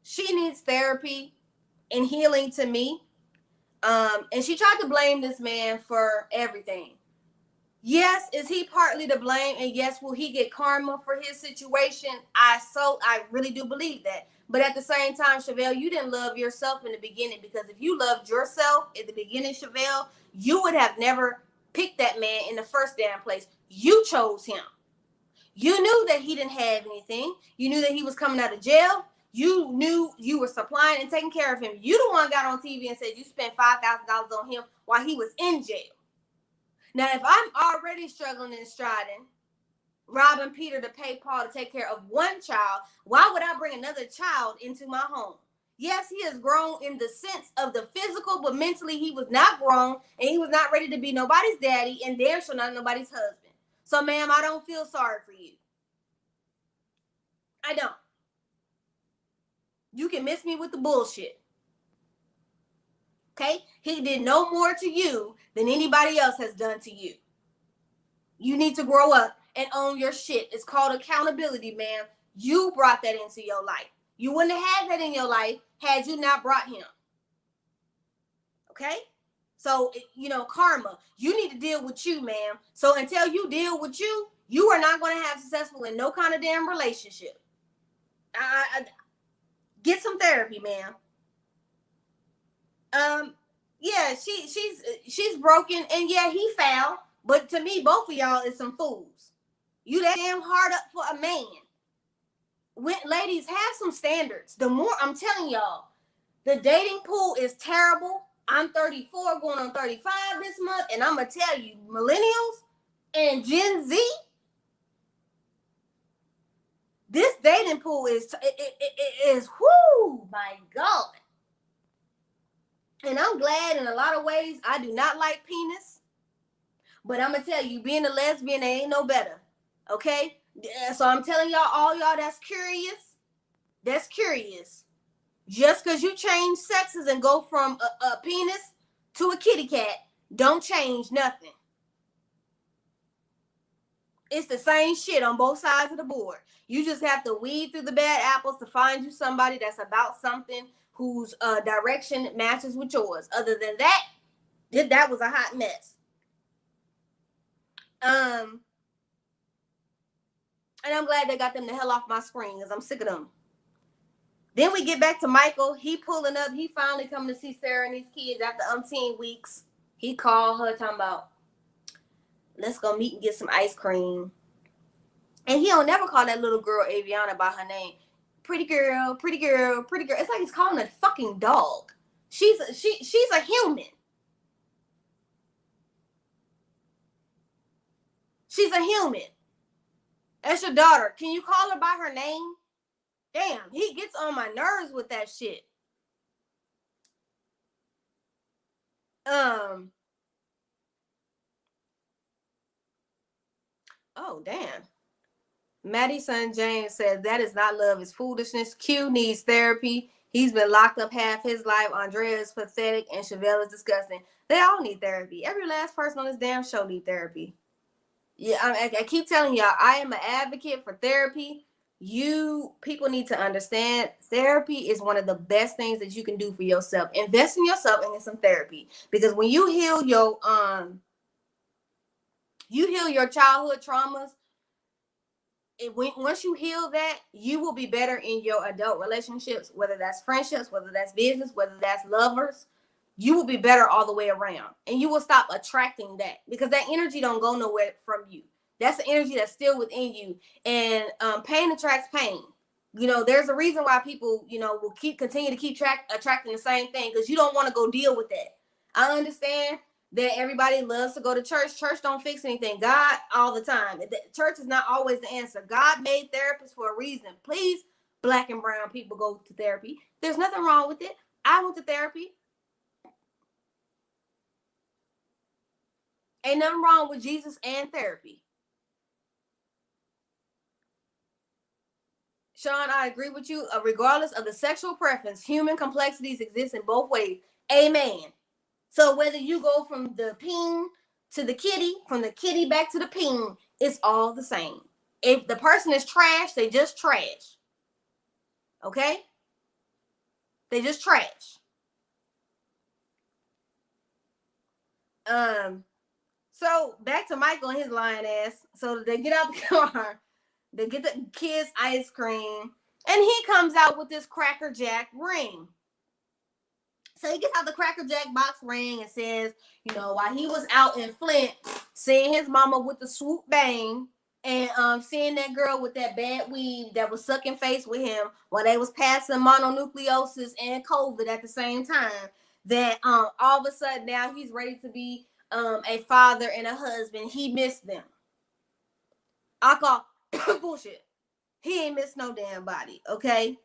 She needs therapy and healing to me. And she tried to blame this man for everything. Yes, is he partly to blame? And yes, will he get karma for his situation? I really do believe that. But at the same time, Chevelle, you didn't love yourself in the beginning, because if you loved yourself at the beginning, Chevelle, you would have never picked that man in the first damn place. You chose him. You knew that he didn't have anything. You knew that he was coming out of jail. You knew you were supplying and taking care of him. You the one got on TV and said you spent $5,000 on him while he was in jail. Now, if I'm already struggling and striding, robbing Peter to pay Paul to take care of one child. Why would I bring another child into my home? Yes, he has grown in the sense of the physical, but mentally he was not grown, and he was not ready to be nobody's daddy, and damn sure not nobody's husband. So, ma'am, I don't feel sorry for you. I don't. You can miss me with the bullshit. Okay? He did no more to you than anybody else has done to you. You need to grow up and own your shit. It's called accountability, ma'am. You brought that into your life. You wouldn't have had that in your life had you not brought him. Okay? So, karma. You need to deal with you, ma'am. So until you deal with you, you are not going to have successful in no kind of damn relationship. Get some therapy, ma'am. Yeah, she's broken, and yeah, he foul. But to me, both of y'all is some fools. You that damn hard up for a man. Ladies, have some standards. The more, I'm telling y'all, the dating pool is terrible. I'm 34, going on 35 this month, and I'm gonna tell you, millennials and Gen Z, this dating pool is whoo, my God. And I'm glad in a lot of ways. I do not like penis, but I'm gonna tell you, being a lesbian, they ain't no better. Okay? So I'm telling y'all, all y'all that's curious, just because you change sexes and go from a penis to a kitty cat, don't change nothing. It's the same shit on both sides of the board. You just have to weed through the bad apples to find you somebody that's about something whose direction matches with yours. Other than that, that was a hot mess. And I'm glad they got them the hell off my screen because I'm sick of them. Then we get back to Michael. He pulling up. He finally coming to see Sarah and these kids after umpteen weeks. He called her talking about, let's go meet and get some ice cream. And he don't never call that little girl Aviana by her name. Pretty girl, pretty girl, pretty girl. It's like he's calling a fucking dog. She's a human. She's a human. That's your daughter. Can you call her by her name? Damn, he gets on my nerves with that shit. Oh, damn. Maddie's son James says that is not love, it's foolishness. Q needs therapy. He's been locked up half his life. Andrea is pathetic and Chevelle is disgusting. They all need therapy. Every last person on this damn show need therapy. Yeah, I keep telling y'all, I am an advocate for therapy. You people need to understand therapy is one of the best things that you can do for yourself. Invest in yourself and in some therapy, because when you heal your childhood traumas, once you heal that, you will be better in your adult relationships, whether that's friendships, whether that's business, whether that's lovers. You will be better all the way around, and you will stop attracting that, because that energy don't go nowhere from you. That's the energy that's still within you, and pain attracts pain. There's a reason why people, will continue to keep attracting the same thing, because you don't want to go deal with that. I understand that everybody loves to go to church. Church don't fix anything. God all the time. Church is not always the answer. God made therapists for a reason. Please, Black and brown people, go to therapy. There's nothing wrong with it. I went to therapy. Ain't nothing wrong with Jesus and therapy. Sean, I agree with you. Regardless of the sexual preference, human complexities exist in both ways. Amen. So whether you go from the peen to the kitty, from the kitty back to the peen, it's all the same. If the person is trash, they just trash. Okay? They just trash. So back to Michael and his lying ass. So they get out the car, they get the kids ice cream, and he comes out with this Cracker Jack ring. So he gets out the Cracker Jack box ring and says, while he was out in Flint, seeing his mama with the swoop bang, and seeing that girl with that bad weave that was sucking face with him while they was passing mononucleosis and COVID at the same time, that all of a sudden now he's ready to be a father and a husband. He missed them. I call bullshit. He ain't missed no damn body, okay?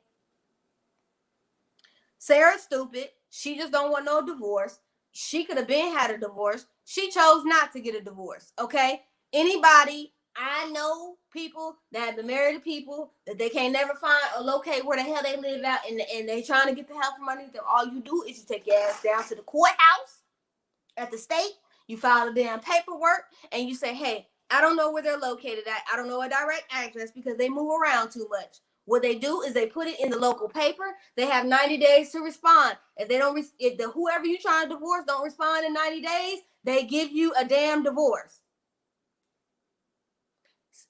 Sarah's stupid. She just don't want no divorce. She could have been had a divorce. She chose not to get a divorce, okay? Anybody, I know people that have been married to people that they can't never find or locate where the hell they live at, and they trying to get the hell from underneath them. All you do is you take your ass down to the courthouse at the state, you file the damn paperwork, and you say, hey, I don't know where they're located at. I don't know a direct address because they move around too much. What they do is they put it in the local paper. They have 90 days to respond. If they don't, if the whoever you trying to divorce don't respond in 90 days, they give you a damn divorce.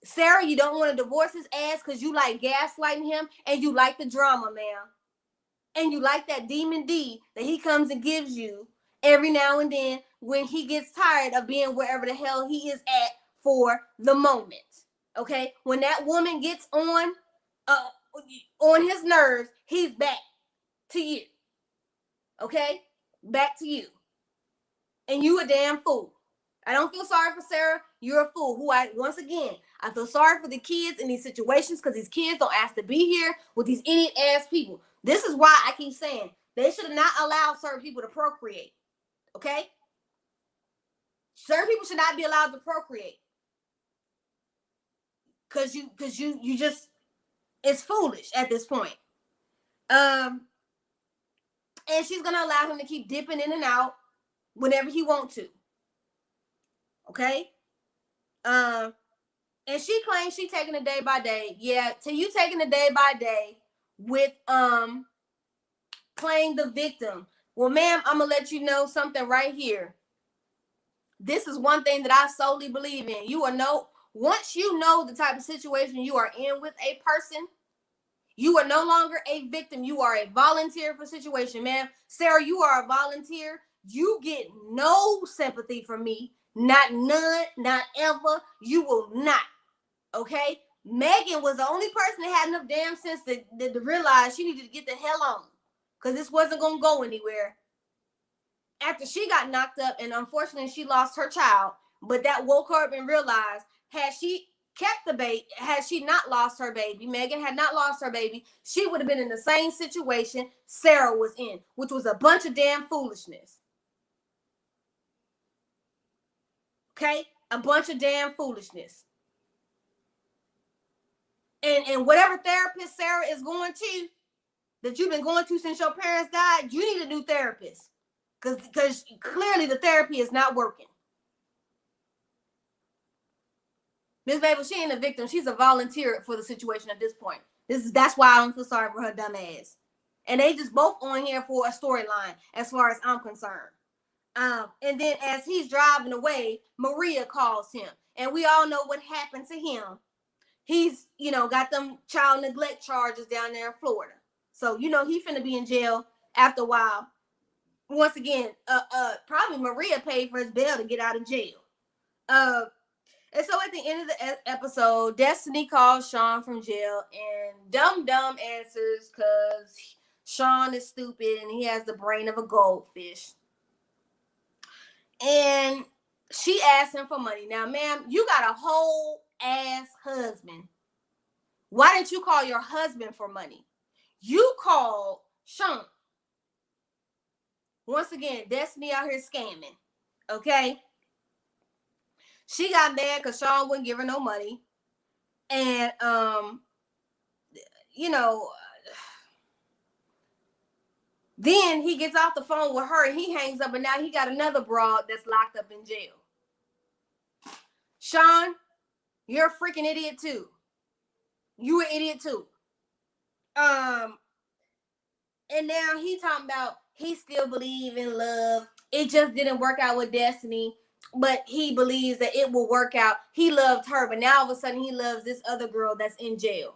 Sarah, you don't want to divorce his ass because you like gaslighting him and you like the drama, ma'am. And you like that demon D that he comes and gives you every now and then when he gets tired of being wherever the hell he is at for the moment. Okay? When that woman gets on his nerves, he's back to you. Okay? Back to you. And you a damn fool. I don't feel sorry for Sarah. You're a fool. Once again, I feel sorry for the kids in these situations because these kids don't ask to be here with these idiot ass people. This is why I keep saying they should have not allowed certain people to procreate. Okay? Certain people should not be allowed to procreate. Cause you just, it's foolish at this point. And she's gonna allow him to keep dipping in and out whenever he wants to. Okay? And she claims she taking it day by day. Yeah, to you taking it day by day with playing the victim. Well, ma'am, I'm gonna let you know something right here. This is one thing that I solely believe in. Once you know the type of situation you are in with a person, you are no longer a victim. You are a volunteer for situation, man. Sarah, you are a volunteer. You get no sympathy from me. Not none, not ever. You will not. Okay? Megan was the only person that had enough damn sense to realize she needed to get the hell on. Because this wasn't going to go anywhere. After she got knocked up, and unfortunately she lost her child, but that woke her up and realized, had she kept the baby, had she not lost her baby, Megan had not lost her baby, she would have been in the same situation Sarah was in, which was a bunch of damn foolishness. Okay? A bunch of damn foolishness. And whatever therapist Sarah is going to, that you've been going to since your parents died, you need a new therapist. Because clearly the therapy is not working. Miss Babel, she ain't a victim. She's a volunteer for the situation at this point. That's why I don't feel sorry for her dumb ass. And they just both on here for a storyline, as far as I'm concerned. And then as he's driving away, Maria calls him. And we all know what happened to him. He's, got them child neglect charges down there in Florida. So, he finna be in jail after a while. Once again, probably Maria paid for his bail to get out of jail. And so at the end of the episode, Destiny calls Sean from jail, and Dum answers because Sean is stupid and he has the brain of a goldfish. And she asks him for money. Now, ma'am, you got a whole ass husband. Why didn't you call your husband for money? You called Sean. Once again, Destiny out here scamming. Okay? She got mad because Sean wouldn't give her no money. And, then he gets off the phone with her and he hangs up, and now he got another broad that's locked up in jail. Sean, you're a freaking idiot too. You an idiot too. And now he talking about he still believe in love. It just didn't work out with Destiny, but he believes that it will work out. He loved her, but now all of a sudden he loves this other girl that's in jail.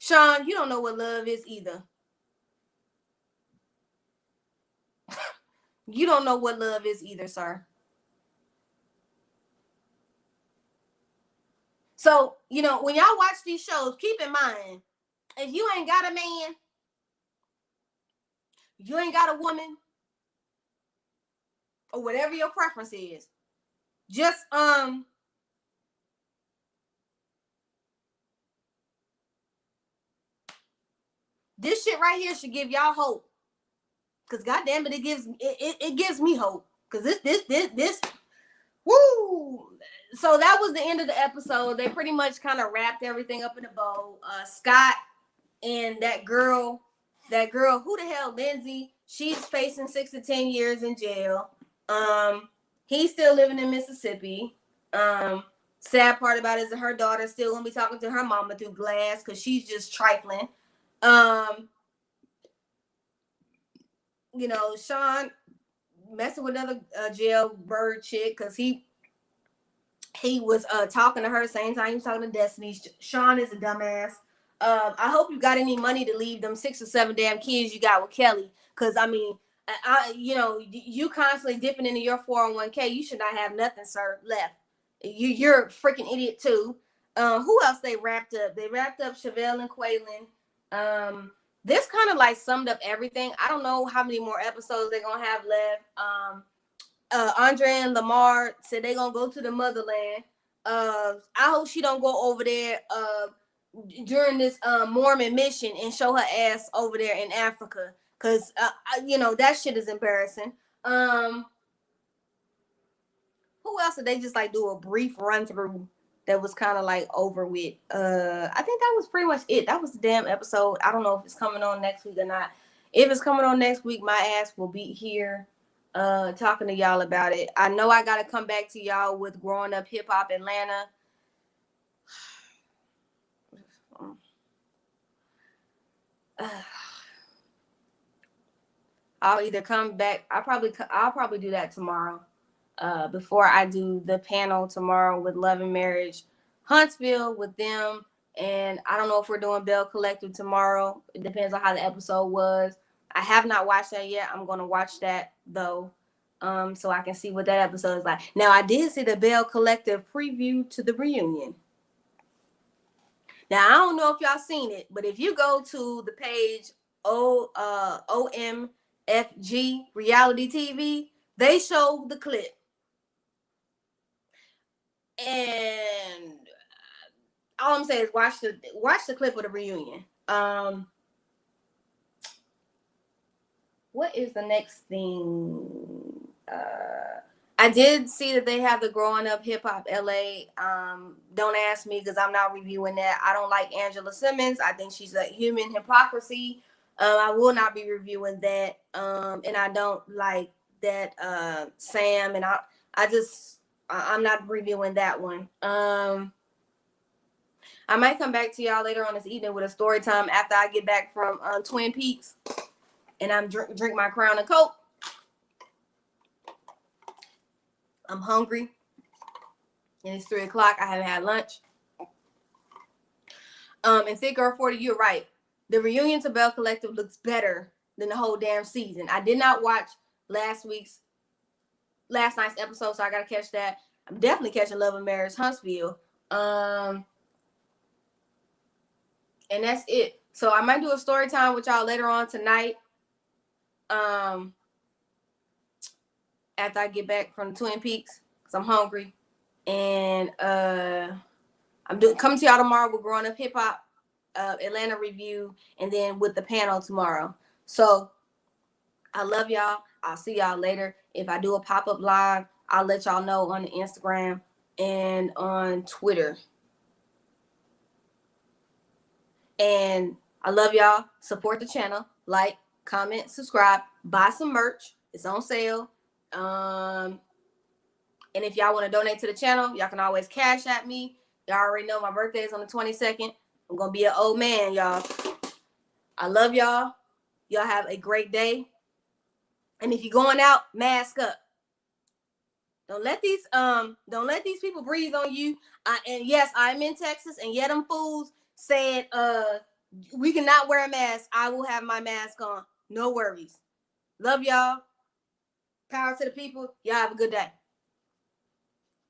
Sean, you don't know what love is either. You don't know what love is either, sir. So, when y'all watch these shows, keep in mind, if you ain't got a man, you ain't got a woman, or whatever your preference is. Just this shit right here should give y'all hope. Cause goddamn it, it gives me hope. Cause this woo. So that was the end of the episode. They pretty much kind of wrapped everything up in a bow. Scott and that girl, who the hell, Lindsay, she's facing 6 to 10 years in jail. He's still living in Mississippi. Sad part about it is that her daughter's still gonna be talking to her mama through glass because she's just trifling. You know, Sean messing with another jailbird chick because he was talking to her the same time he was talking to Destiny. Sean is a dumbass. I hope you got any money to leave them 6 or 7 damn kids you got with Kelly. Because, I mean, you know, you constantly dipping into your 401k. You should not have nothing, sir, left. You're a freaking idiot, too. Who else they wrapped up? They wrapped up Chevelle and Quaylon. This kind of like summed up everything. I don't know how many more episodes they're going to have left. Andrea and Lamar said they're going to go to the motherland. I hope she don't go over there during this Mormon mission and show her ass over there in Africa. Because, you know, that shit is embarrassing. Who else did they just like do a brief run through that was kind of like over with? I think that was pretty much it. That was the damn episode. I don't know if it's coming on next week or not. If it's coming on next week, my ass will be here talking to y'all about it. I know I got to come back to y'all with Growing Up Hip Hop Atlanta. I'll either come back. I'll probably do that tomorrow. Before I do the panel tomorrow with Love and Marriage Huntsville with them. And I don't know if we're doing Bell Collective tomorrow. It depends on how the episode was. I have not watched that yet. I'm going to watch that though. So I can see what that episode is like. Now I did see the Bell Collective preview to the reunion. Now I don't know if y'all seen it, but if you go to the page OMFG Reality TV, they show the clip. And all I'm saying is watch the clip of the reunion. What is the next thing? I did see that they have the Growing Up Hip Hop LA. Don't ask me because I'm not reviewing that. I don't like Angela Simmons. I think she's a human hypocrisy. I will not be reviewing that. And I don't like that Sam. And I'm not reviewing that one. I might come back to y'all later on this evening with a story time after I get back from Twin Peaks and I'm drink my Crown and Coke. I'm hungry and it's 3 o'clock. I haven't had lunch. And Thick Girl 40, you're right. The reunion to Bell Collective looks better than the whole damn season. I did not watch last night's episode, so I gotta catch that. I'm definitely catching Love and Marriage Huntsville. And that's it. So I might do a story time with y'all later on tonight. After I get back from Twin Peaks, because I'm hungry. And I'm coming to y'all tomorrow with Growing Up Hip Hop Atlanta review, and then with the panel tomorrow. So I love y'all. I'll see y'all later. If I do a pop-up live, I'll let y'all know on the Instagram and on Twitter. And I love y'all. Support the channel. Like, comment, subscribe, buy some merch. It's on sale. And if y'all want to donate to the channel, y'all can always cash at me. Y'all already know my birthday is on the 22nd. I'm going to be an old man, y'all. I love y'all. Y'all have a great day. And if you're going out, mask up. Don't let these people breathe on you. And yes, I'm in Texas, and yet them fools said we cannot wear a mask. I will have my mask on. No worries. Love y'all. Power to the people. Y'all have a good day.